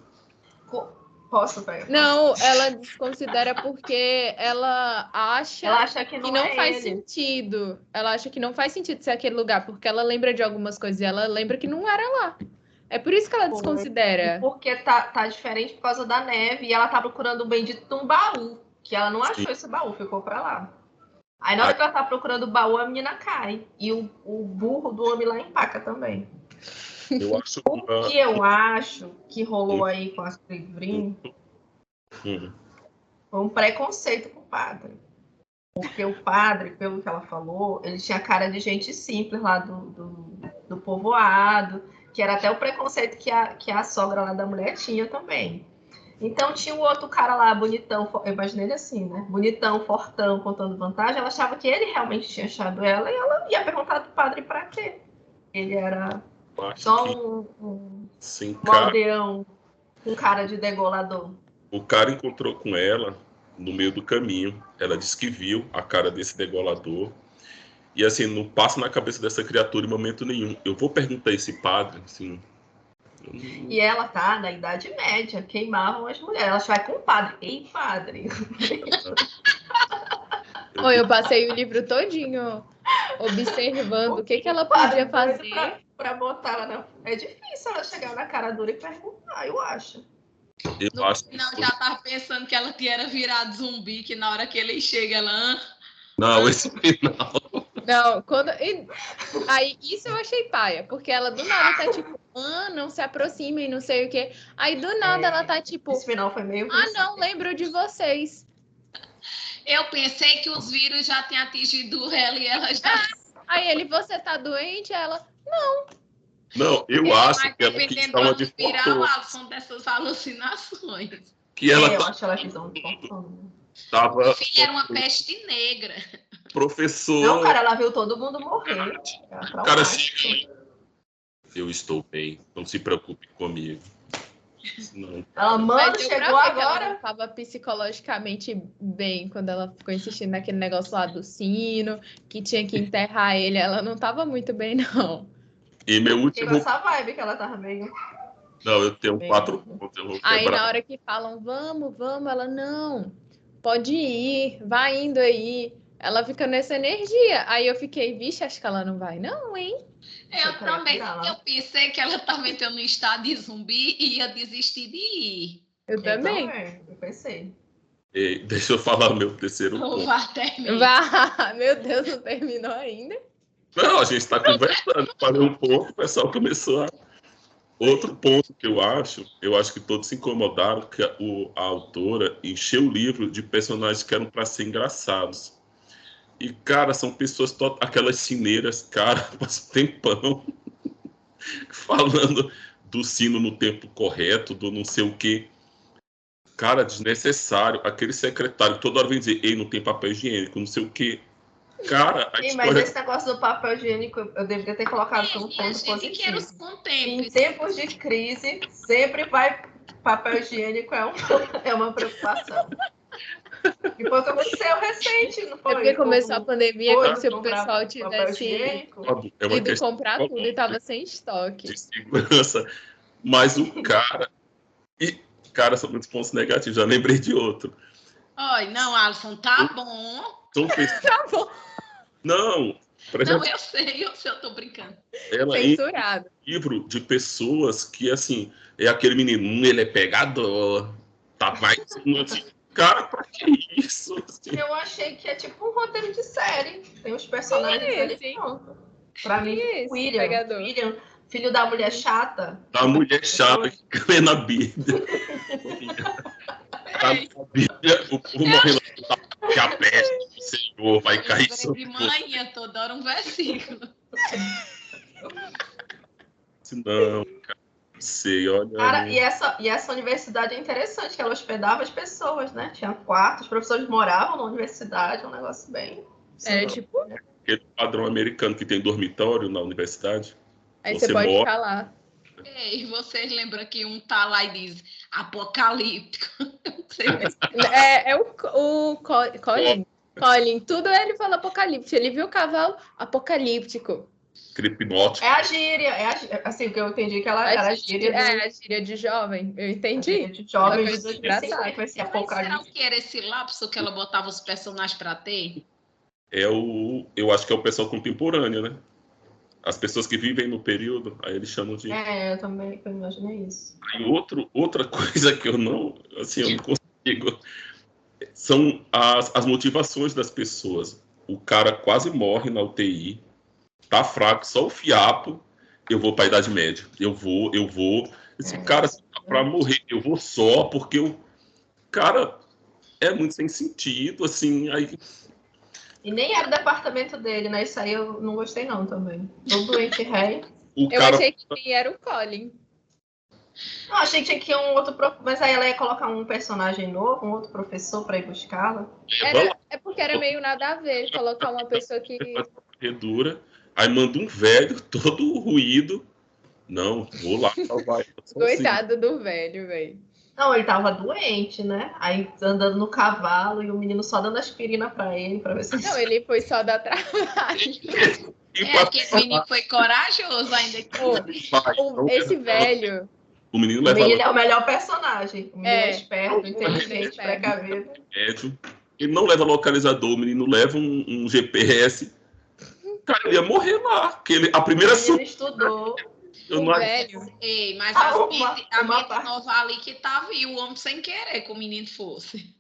Posso pegar? Não, ela desconsidera porque ela acha que não faz sentido. Ela acha que não faz sentido ser aquele lugar, porque ela lembra de algumas coisas e ela lembra que não era lá. É por isso que ela desconsidera. Porque tá diferente por causa da neve e ela tá procurando o bendito de um baú, que ela não achou esse baú, ficou pra lá. Aí na hora que ela tá procurando o baú, a menina cai. E o burro do homem lá empaca também. O que eu acho que rolou aí com as livrinhos foi um preconceito com o padre. Porque o padre, pelo que ela falou, ele tinha cara de gente simples lá do povoado, que era até o preconceito que a sogra lá da mulher tinha também. Então tinha o outro cara lá, bonitão, eu imaginei ele assim, né? Bonitão, fortão, contando vantagem. Ela achava que ele realmente tinha achado ela e ela ia perguntar do padre pra quê. Ele era só um aldeão com cara de degolador. O cara encontrou com ela no meio do caminho. Ela disse que viu a cara desse degolador. E assim, não passa na cabeça dessa criatura em momento nenhum. Eu vou perguntar a esse padre, assim... E ela tá na Idade Média, queimavam as mulheres. Ela vai com o padre. Ei, padre! Eu passei o livro todinho observando o que ela podia fazer. Pra botar ela na... É difícil ela chegar na cara dura e perguntar, eu acho. Não, já tava pensando que ela era virada zumbi, que na hora que ele chega, ela... Não, esse final... Não, aí isso eu achei paia, porque ela do nada tá tipo, não se aproximem, não sei o quê. Aí do nada ela tá tipo, Esse final foi meio... não, lembro de vocês. Eu pensei que os vírus já tinham atingido ela e ela já... Aí ele, você tá doente? Ela, Não, eu acho que ela quis dependendo dar uma do de viral, fortuna. são dessas alucinações. Que ela eu acho que ela quis dar um fortuna. tava... Filha, era uma peste negra. Professor... Não, cara, ela viu todo mundo morrer. O cara chega... Eu estou bem, não se preocupe comigo. Não. Ela, mano, mas chegou agora. Ela agora. tava psicologicamente bem quando ela ficou insistindo naquele negócio lá do sino, que tinha que enterrar ele. Ela não tava muito bem, não. E meu Fiquei último... com essa vibe que ela tava meio... Não, eu tenho Bem. 4 pontos. Eu vou Aí quebrar. na hora que falam, vamos, ela, não, pode ir, vai indo aí. Ela fica nessa energia. Aí eu fiquei, vixe, acho que ela não vai, não, hein? Eu também. Eu pensei que ela estava entrando no estado de zumbi e ia desistir de ir. Eu também. Eu pensei. E deixa eu falar o meu terceiro Ou ponto. vá terminar. Vá, meu Deus, não terminou ainda. Não, a gente está conversando. Falei um pouco, o pessoal começou a... Outro ponto que eu acho que todos se incomodaram, que a autora encheu o livro de personagens que eram para ser engraçados. E, cara, são pessoas, aquelas cineiras, cara, passam um tempão falando do sino no tempo correto, do não sei o quê. Cara, desnecessário. Aquele secretário toda hora vem dizer, ei, não tem papel higiênico, não sei o quê. Cara, a história... Mas esse negócio do papel higiênico, eu deveria ter colocado como ponto positivo. Em tempos de crise, sempre vai... Papel higiênico é uma preocupação. E foi o que aconteceu recente, não foi? É porque começou a pandemia, como se o pessoal papel tivesse É ido comprar tudo e tava sem estoque. de segurança. Mas o cara... E, cara, são muitos pontos negativos. Já lembrei de outro. Ai, não, Alisson, tá bom. Tá bom. Não, Não, eu sei, eu tô brincando. Ela Censurado. Livro de pessoas que, assim, é aquele menino, ele é pegador, tá mais... Assim, cara, pra que isso? Assim, Eu achei que é tipo um roteiro de série. Tem os personagens ali, pronto. Pra mim, William, filho da mulher chata. da mulher chata que lê na Bíblia. Na Bíblia, o povo morrendo que a peste do Senhor vai cair sobre você. Manhã, toda hora um versículo. Não, cara, não sei, olha... Cara, e essa universidade é interessante, que ela hospedava as pessoas, né? Tinha quartos, os professores moravam na universidade, um negócio bem... É tipo... Aquele padrão americano que tem dormitório na universidade. Aí você pode ficar lá. E vocês lembram que um tá lá e diz apocalíptico? É o Colin. Tudo ele fala apocalíptico. Ele viu o cavalo apocalíptico. Cripnótico. É a gíria, assim, o que eu entendi que ela era a gíria. É a gíria de jovem, eu entendi. A gíria de jovem de 2050 vai ser apocalipse. Será que era esse lapso que ela botava os personagens pra ter? Eu acho que é o pessoal contemporâneo, né? As pessoas que vivem no período, aí eles chamam de... eu também imaginei isso. Aí outra coisa que eu não consigo, são as motivações das pessoas. O cara quase morre na UTI, tá fraco, só o fiapo, eu vou para a Idade Média, eu vou. Esse cara, para morrer, eu vou só, porque o cara é muito sem sentido, assim, aí... E nem era o departamento dele, né? Isso aí eu não gostei não também. Todo doente rei. Eu achei que era o Colin. Não, achei que tinha que ir um outro... Mas aí ela ia colocar um personagem novo, um outro professor para ir buscá-la. É porque era meio nada a ver colocar uma pessoa que... Redura, aí manda um velho, todo ruído. Não, vou lá salvar. Coitado do velho, velho. Não, ele tava doente, né? Aí andando no cavalo e o menino só dando aspirina pra ele, pra ver se... Não, ele foi só dar trabalho. Aquele menino foi corajoso ainda. Esse velho... O menino é o melhor personagem. O menino é esperto, inteligente, precavido. Ele não leva localizador, o menino leva um GPS. Cara, ele ia morrer lá. A primeira... O menino estudou. Velho. Ei, mas a mente nova ali que tava e o homem sem querer que o menino fosse.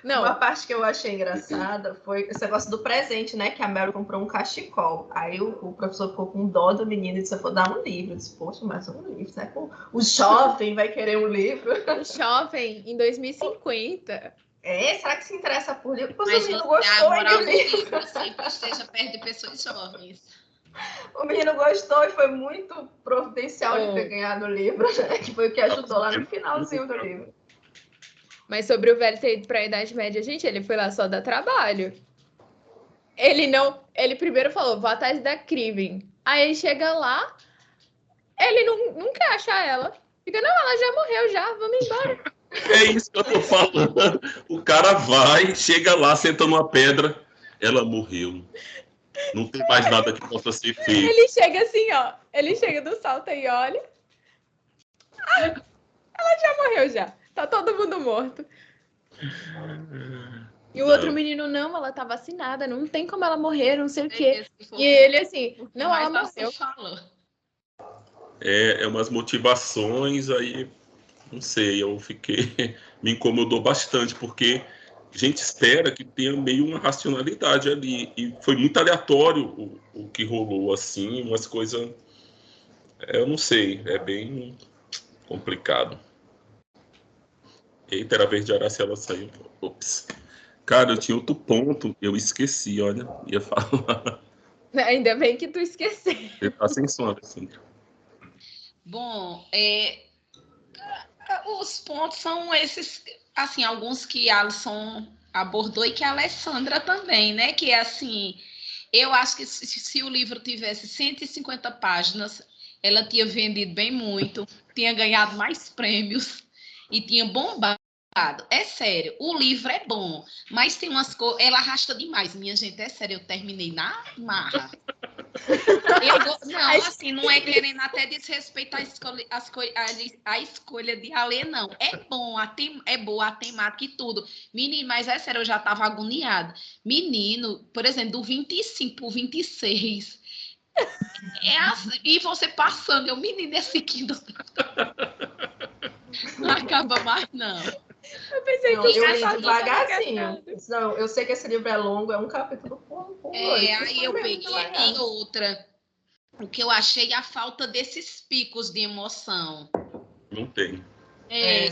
Não. Uma parte que eu achei engraçada foi esse negócio do presente, né? Que a Mary comprou um cachecol. Aí o professor ficou com dó do menino e disse: eu vou dar um livro. Eu disse: poxa, mas um livro, né? O jovem vai querer um livro. O jovem, em 2050. Será que se interessa por livro? Pois Mas o menino a gostou moral do do livro. livro sempre esteja perto de pessoas jovens. O menino gostou e foi muito providencial de ter ganhado o livro, né? Que foi o que ajudou lá no finalzinho do livro. Mas sobre o velho ter ido para a Idade Média, gente, ele foi lá só dar trabalho. Ele primeiro falou, vou atrás da Criven. Aí ele chega lá, ele não quer achar ela. Fica, não, ela já morreu já, vamos embora. É isso que eu tô falando. O cara vai, chega lá, senta numa pedra, ela morreu. Não tem mais nada que possa ser feito. Ele chega assim, ó. Ele chega do salto e olha. Ela já morreu já. Tá todo mundo morto. E o outro menino, não, ela tá vacinada, não tem como ela morrer, não sei o quê. E ele assim, não, ela morreu. É umas motivações aí, não sei, me incomodou bastante, porque a gente espera que tenha meio uma racionalidade ali, e foi muito aleatório o que rolou, assim, umas coisas, eu não sei, é bem complicado. Eita, era a vez de Aracela saiu. Ops. Cara, eu tinha outro ponto, eu esqueci, olha, ia falar. Ainda bem que tu esqueceu. Você tá sem som, assim. Bom, os pontos são esses, assim, alguns que a Alisson abordou e que a Alessandra também, né? Que é assim, eu acho que se o livro tivesse 150 páginas, ela tinha vendido bem muito, tinha ganhado mais prêmios e tinha bombado. É sério, o livro é bom, mas tem umas coisas. Ela arrasta demais, minha gente, é sério, eu terminei na marra. Não, assim, não é querendo até desrespeitar a escolha de Alê, não. É bom, é boa a temática e tudo. Menino, mas é sério, eu já estava agoniada. Menino, por exemplo, do 25 para o 26. Assim, e você passando, menino, esse Kindle não acaba mais, não. Eu pensei que eu li devagarzinho. Não, eu sei que esse livro é longo, é um capítulo por noite. Aí eu peguei. E outra, o que eu achei a falta desses picos de emoção. Não tem.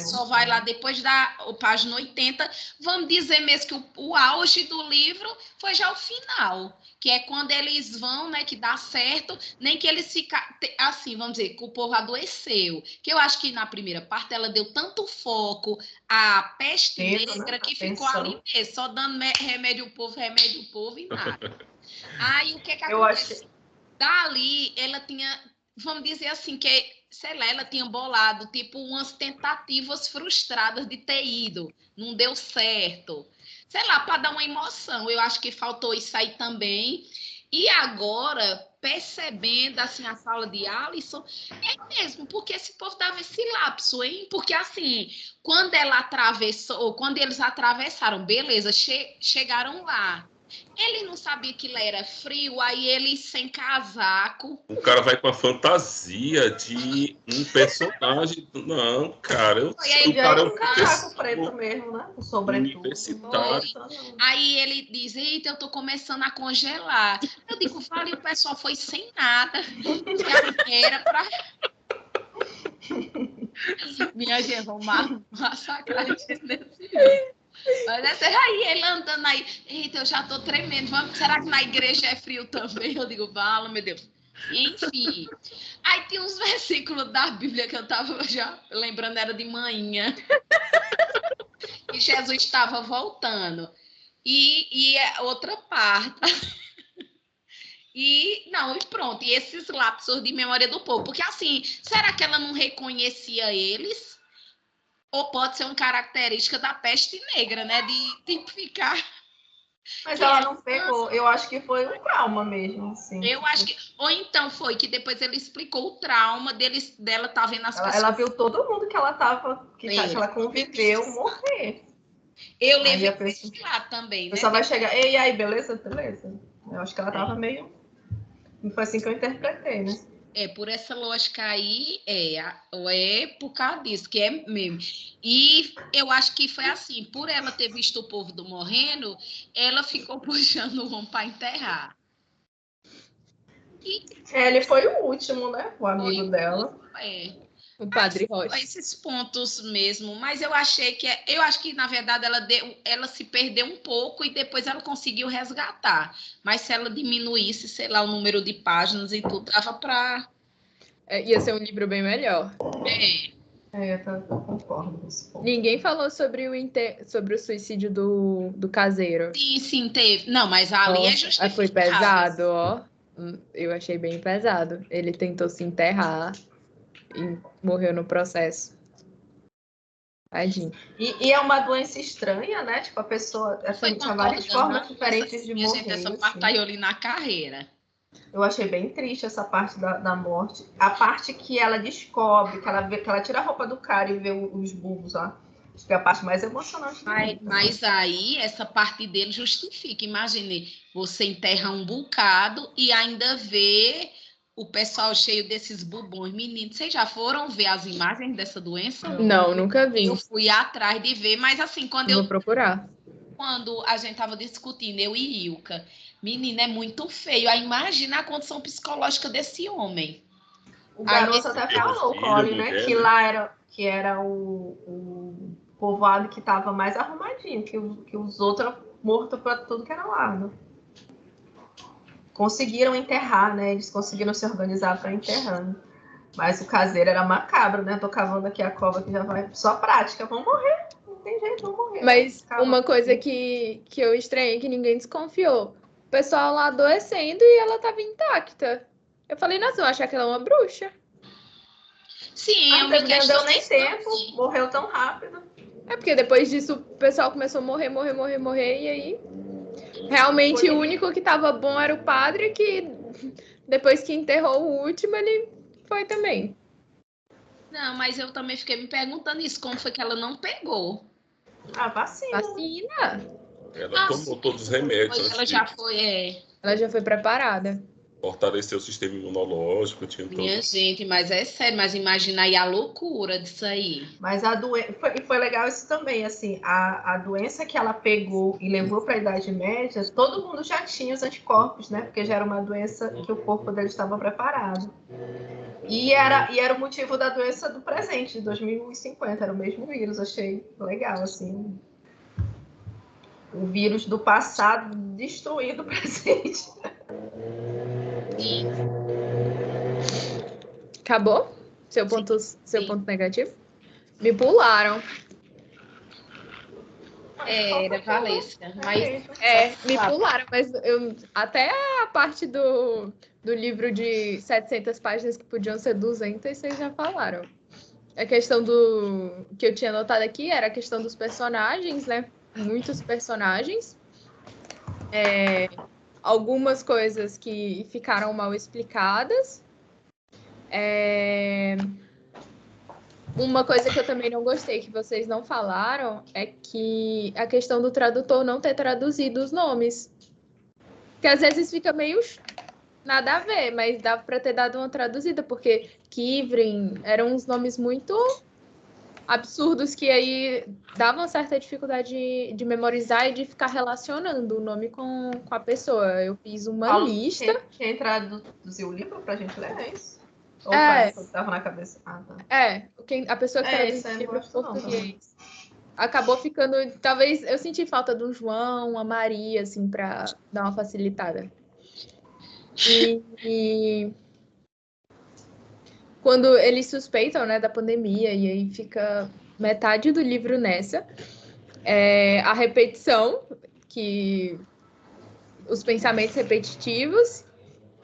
Só vai lá depois da página 80. Vamos dizer mesmo que o auge do livro foi já o final, que é quando eles vão, né, que dá certo, nem que eles ficam assim, vamos dizer, que o povo adoeceu. Que eu acho que na primeira parte ela deu tanto foco à peste negra que ficou ali mesmo, só dando remédio ao povo e nada. Aí o que acontece? Dali, ela tinha, vamos dizer assim, que, sei lá, ela tinha bolado, tipo, umas tentativas frustradas de ter ido. Não deu certo. Sei lá, para dar uma emoção. Eu acho que faltou isso aí também. E agora, percebendo, assim, a fala de Alisson, é mesmo, porque esse povo dava esse lapso, hein? Porque, assim, quando ela atravessou, quando eles atravessaram, beleza, chegaram lá. Ele não sabia que lá era frio, aí ele sem casaco. O cara vai com a fantasia de um personagem. Não, cara. O cara é um casaco preto mesmo, né? O sobretudo. Universitário. Aí ele diz: eita, eu tô começando a congelar. Eu digo: vale, o pessoal foi sem nada. Era pra. Minha gente, vamos massacrar a gente desse jeito. Mas aí ele andando aí, eita, eu já tô tremendo. Será que na igreja é frio também? Eu digo, fala, meu Deus. Enfim. Aí tem uns versículos da Bíblia que eu tava já lembrando, era de manhã. E Jesus estava voltando. E é outra parte. E pronto. E esses lapsos de memória do povo. Porque assim, será que ela não reconhecia eles? Ou pode ser uma característica da peste negra, né? De tipificar. Mas ela não pegou. Eu acho que foi um trauma mesmo, assim. Eu acho que... Ou então foi que depois ele explicou o trauma dela estar vendo as pessoas. Ela viu todo mundo que ela tava... Que ela conviveu morrer. Eu levei esse lado também, né? Só vai chegar... Ei, aí, beleza? Beleza. Eu acho que ela tava meio... Foi assim que eu interpretei, né? por essa lógica aí, é por causa disso, que é mesmo. E eu acho que foi assim, por ela ter visto o povo do morrendo, ela ficou puxando o homem para enterrar. Ele foi o último, né? O amigo dela. O Padre Rocha. Esses pontos mesmo, mas eu acho que na verdade ela se perdeu um pouco e depois ela conseguiu resgatar. Mas se ela diminuísse, sei lá, o número de páginas e tudo, dava para ia ser um livro bem melhor. Eu concordo com esse ponto. Ninguém falou sobre o suicídio do caseiro. Sim, teve. Não, mas ali é justificado. Foi pesado, ó. Eu achei bem pesado. Ele tentou se enterrar e morreu no processo. Tadinho. E é uma doença estranha, né? Tipo, a pessoa... Assim, tinha várias formas diferentes de morrer. Essa parte aí eu li na carreira. Eu achei bem triste essa parte da morte. A parte que ela descobre, que ela tira a roupa do cara e vê os bulbos lá. Acho que é a parte mais emocionante. Mas aí, essa parte dele justifica. Imagine, você enterra um bocado e ainda vê o pessoal cheio desses bubões. Meninos, vocês já foram ver as imagens dessa doença? Não, nunca vi. Eu fui atrás de ver, mas assim, Vou procurar. Quando a gente estava discutindo, eu e Ilka, menina, é muito feio. Aí imagina a condição psicológica desse homem. O garoto até falou, o Colin, né? Que era o povoado que estava mais arrumadinho, que os outros mortos para tudo que era lado. Conseguiram enterrar, né? Eles conseguiram se organizar para enterrando. Mas o caseiro era macabro, né? Tô cavando aqui a cova que já vai. Só prática, vão morrer. Não tem jeito, vão morrer. Mas uma coisa que eu estranhei, que ninguém desconfiou. O pessoal lá adoecendo e ela tava intacta. Eu falei, nossa, eu achava que ela é uma bruxa. Sim, não deu nem tempo, morreu tão rápido. É porque depois disso o pessoal começou a morrer, e aí realmente o único que tava bom era o padre, que depois que enterrou o último, ele foi também. Não, mas eu também fiquei me perguntando isso, como foi que ela não pegou? A vacina. Ela tomou todos os remédios. Ela já foi preparada. Fortaleceu o sistema imunológico, tinha tudo. Minha gente, mas é sério, mas imagina aí a loucura disso aí. Mas a doença... Foi legal isso também, assim, a doença que ela pegou e levou para a Idade Média, todo mundo já tinha os anticorpos, né? Porque já era uma doença que o corpo dele estava preparado. E era o motivo da doença do presente, de 2050, era o mesmo vírus, achei legal, assim. O vírus do passado destruindo o presente. Acabou? Seu ponto negativo? Me pularam. Era Valesca. Me pularam, mas até a parte do livro de 700 páginas que podiam ser 200, vocês já falaram. A questão que eu tinha notado aqui era a questão dos personagens, né? Muitos personagens. Algumas coisas que ficaram mal explicadas. Uma coisa que eu também não gostei, que vocês não falaram, é que a questão do tradutor não ter traduzido os nomes. Que às vezes fica meio nada a ver, mas dava para ter dado uma traduzida, porque Kivrin eram uns nomes muito absurdos que aí davam certa dificuldade de memorizar e de ficar relacionando o nome com a pessoa. Eu fiz uma lista. Quem traduziu o livro pra gente ler, é isso? Ou estava na cabeça? Ah, tá. A pessoa que traduziu o livro para português. Acabou ficando... Talvez eu senti falta do João, a Maria, assim, para dar uma facilitada. E quando eles suspeitam, né, da pandemia, e aí fica metade do livro nessa, a repetição, que os pensamentos repetitivos,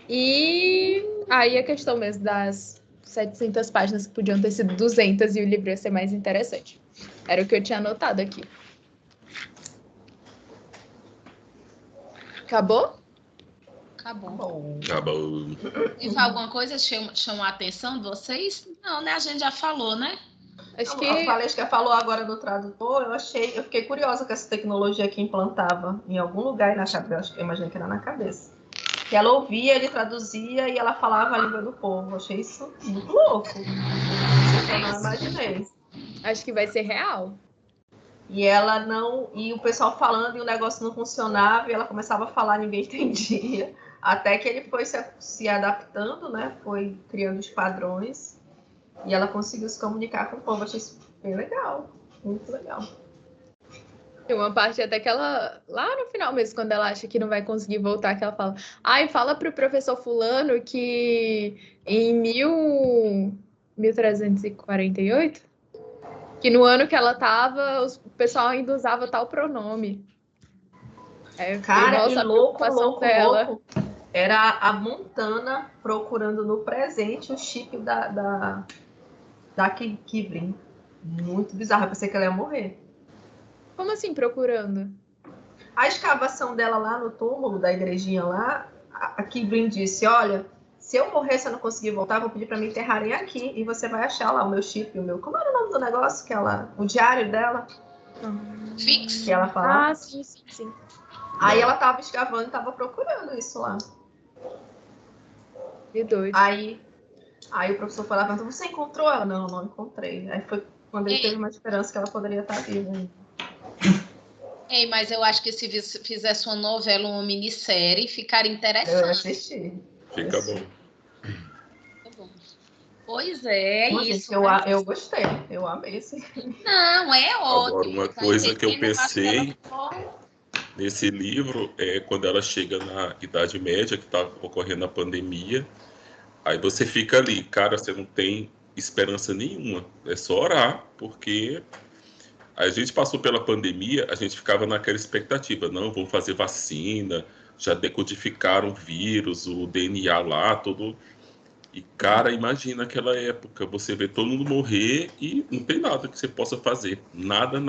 e aí a questão mesmo das 700 páginas que podiam ter sido 200 e o livro ia ser mais interessante. Era o que eu tinha anotado aqui. Acabou? Acabou. E alguma coisa chamou a atenção de vocês? Não, né? A gente já falou, né? A Valesca falou agora do tradutor, eu fiquei curiosa com essa tecnologia que implantava em algum lugar na cabeça, acho que eu imaginei que era na cabeça. que ela ouvia, ele traduzia e ela falava a língua do povo. Achei isso muito louco. Isso eu não imaginei. Acho que vai ser real. E ela não. E o pessoal falando e o negócio não funcionava, e ela começava a falar, ninguém entendia. Até que ele foi se adaptando, né? Foi criando os padrões. E ela conseguiu se comunicar com o povo. Achei isso bem legal. Muito legal. Tem uma parte até que ela, lá no final mesmo, quando ela acha que não vai conseguir voltar, que ela fala, ai, fala pro professor fulano que em 1348, que no ano que ela tava, o pessoal ainda usava tal pronome. Cara, e louco, dela. louco. Era a Montana procurando no presente o chip da Kivrin. Muito bizarro. Eu pensei que ela ia morrer. Como assim, procurando? A escavação dela lá no túmulo da igrejinha lá, a Kivrin disse, olha, se eu morrer, se eu não conseguir voltar, vou pedir para me enterrarem aqui e você vai achar lá o meu chip, o meu... Como era o nome do negócio? O diário dela? Fix? Que ela falava. Ah, sim. Aí ela tava escavando e tava procurando isso lá. Que doido. Aí o professor foi lá e perguntou, você encontrou ela? Não encontrei. Aí foi quando ele teve uma esperança que ela poderia estar viva ainda. Ei, mas eu acho que se fizesse uma novela, uma minissérie, ficaria Eu interessante. ia assistir. Fica bom. Pois é, Nossa, isso. gente, eu gostei. Eu amei esse. Não, é ótimo. Agora, uma coisa que eu pensei nesse livro é quando ela chega na Idade Média, que está ocorrendo a pandemia, aí você fica ali, cara, você não tem esperança nenhuma, é só orar, porque a gente passou pela pandemia, a gente ficava naquela expectativa, não, vão fazer vacina, já decodificaram o vírus, o DNA lá, tudo. E, cara, imagina aquela época, você vê todo mundo morrer e não tem nada que você possa fazer. Nada,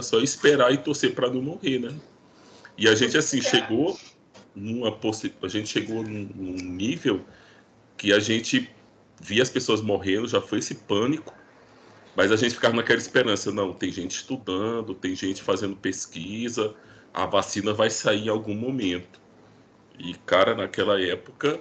só esperar e torcer para não morrer, né? E a gente, assim, chegou num nível que a gente via as pessoas morrendo, já foi esse pânico, mas a gente ficava naquela esperança, não, tem gente estudando, tem gente fazendo pesquisa, a vacina vai sair em algum momento. E, cara, naquela época,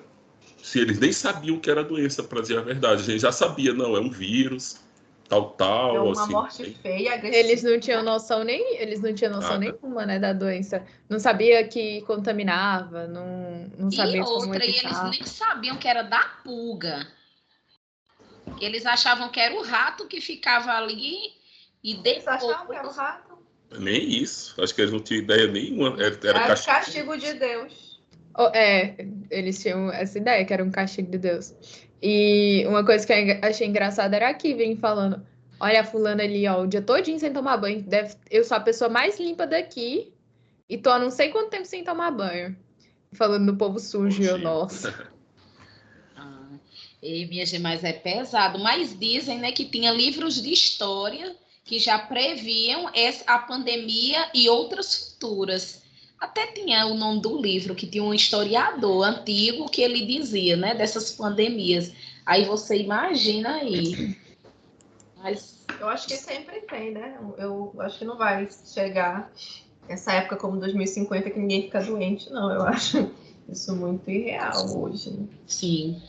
se eles nem sabiam que era doença, para dizer a verdade, a gente já sabia, não, é um vírus, tal, É uma assim. morte feia, agressiva. Eles não tinham noção nenhuma, né, da doença. Não sabia que contaminava, não sabia como E eles evitar. nem sabiam que era da pulga. Eles achavam que era o rato que ficava ali e depois... Eles achavam que era o rato? Nem isso, acho que eles não tinham ideia nenhuma, era Era castigo de Deus. Eles tinham essa ideia, que era um castigo de Deus. E uma coisa que eu achei engraçada era aqui, vem falando, olha a fulana ali, ó, o dia todinho sem tomar banho, eu sou a pessoa mais limpa daqui e tô há não sei quanto tempo sem tomar banho. Falando do povo sujo, nossa. Minha gente, mas é pesado. Mas dizem, né, que tinha livros de história que já previam a pandemia e outras futuras. Até tinha o nome do livro, que tinha um historiador antigo que ele dizia, né, dessas pandemias. Aí você imagina aí. Mas... eu acho que sempre tem, né? Eu acho que não vai chegar essa época como 2050 que ninguém fica doente, não. Eu acho isso muito irreal hoje. Né? Sim.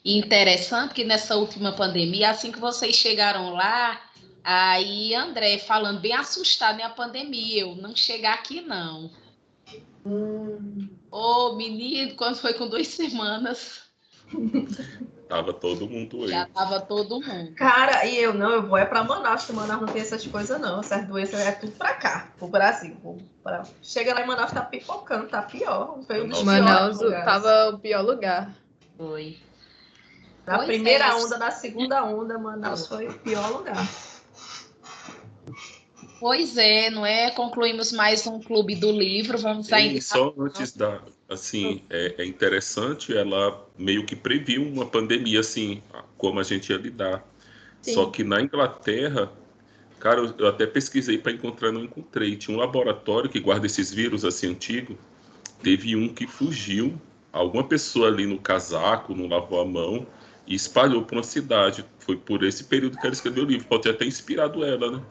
E interessante que nessa última pandemia, assim que vocês chegaram lá, aí André falando bem assustado em a pandemia, eu não chegar aqui não. Ô, menino, quando foi com 2 semanas... Tava todo mundo aí. Já tava todo mundo. Cara, e eu vou para Manaus, que Manaus não tem essas coisas não. Essas doenças é tudo para cá, pro Brasil. Chega lá em Manaus, tá pipocando, tá pior. Foi um dos Manaus piores tava o pior lugar. Foi. Na primeira onda, na segunda onda, Manaus foi o pior lugar. Pois é, não é? Concluímos mais um clube do livro, vamos ainda... Só antes assim, é interessante, ela meio que previu uma pandemia, assim, como a gente ia lidar. Sim. Só que na Inglaterra, cara, eu até pesquisei para encontrar, não encontrei. Tinha um laboratório que guarda esses vírus, assim, antigos. Teve um que fugiu, alguma pessoa ali no casaco, não lavou a mão, e espalhou para uma cidade. Foi por esse período que ela escreveu o livro. Pode ter até inspirado ela, né?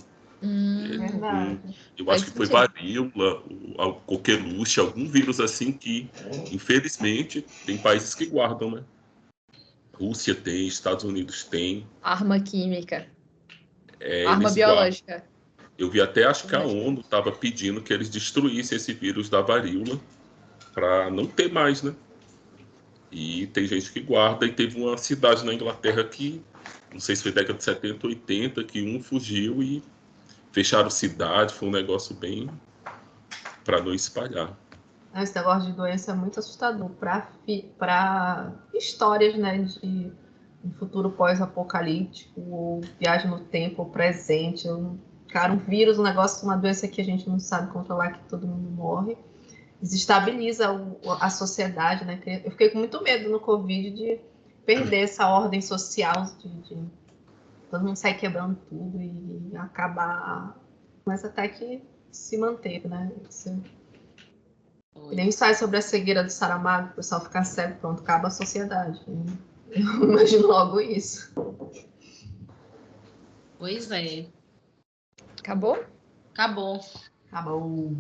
Verdade. Eu acho que foi varíola, a coqueluche, algum vírus assim que, infelizmente, tem países que guardam, né? Rússia tem, Estados Unidos tem. Arma química. Arma Eles biológica. guardam. Eu vi até, acho que a ONU estava pedindo que eles destruíssem esse vírus da varíola para não ter mais, né? E tem gente que guarda, e teve uma cidade na Inglaterra que, não sei se foi década de 70, 80, que um fugiu e fecharam cidade, foi um negócio bem para não espalhar. Esse negócio de doença é muito assustador para histórias, né, de um futuro pós-apocalíptico, ou viagem no tempo, ou presente. Cara, um vírus, um negócio, uma doença que a gente não sabe controlar, que todo mundo morre, desestabiliza a sociedade, né? Eu fiquei com muito medo no Covid de perder essa ordem social, de todo mundo sair quebrando tudo e acabar, mas até que se manteve, né? Nem sai sobre a cegueira do Saramago, o pessoal ficar cego, pronto, acaba a sociedade. Eu imagino logo isso. Pois é. Acabou? Acabou. Acabou.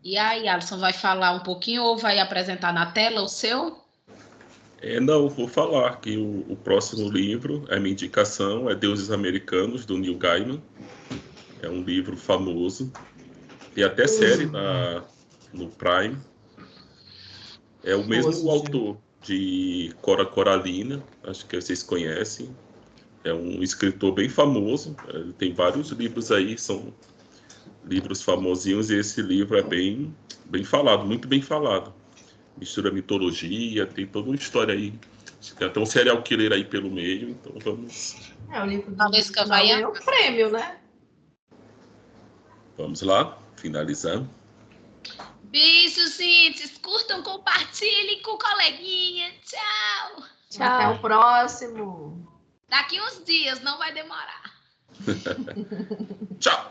E aí, Alisson, vai falar um pouquinho ou vai apresentar na tela o seu? Não, vou falar que o próximo livro, a minha indicação, é Deuses Americanos, do Neil Gaiman. É um livro famoso. Tem até série no Prime. É o mesmo autor de Cora Coralina, acho que vocês conhecem. É um escritor bem famoso. Ele tem vários livros aí, são livros famosinhos, e esse livro é bem falado, muito bem falado. Mistura mitologia, tem toda uma história aí. Tem até um serial killer aí pelo meio, então vamos... O livro Valesca vai ganhou o prêmio, né? Vamos lá, finalizando. Beijos, gente. Curtam, compartilhem com o coleguinha. Tchau. Tchau. Até o próximo. Daqui uns dias, não vai demorar. Tchau.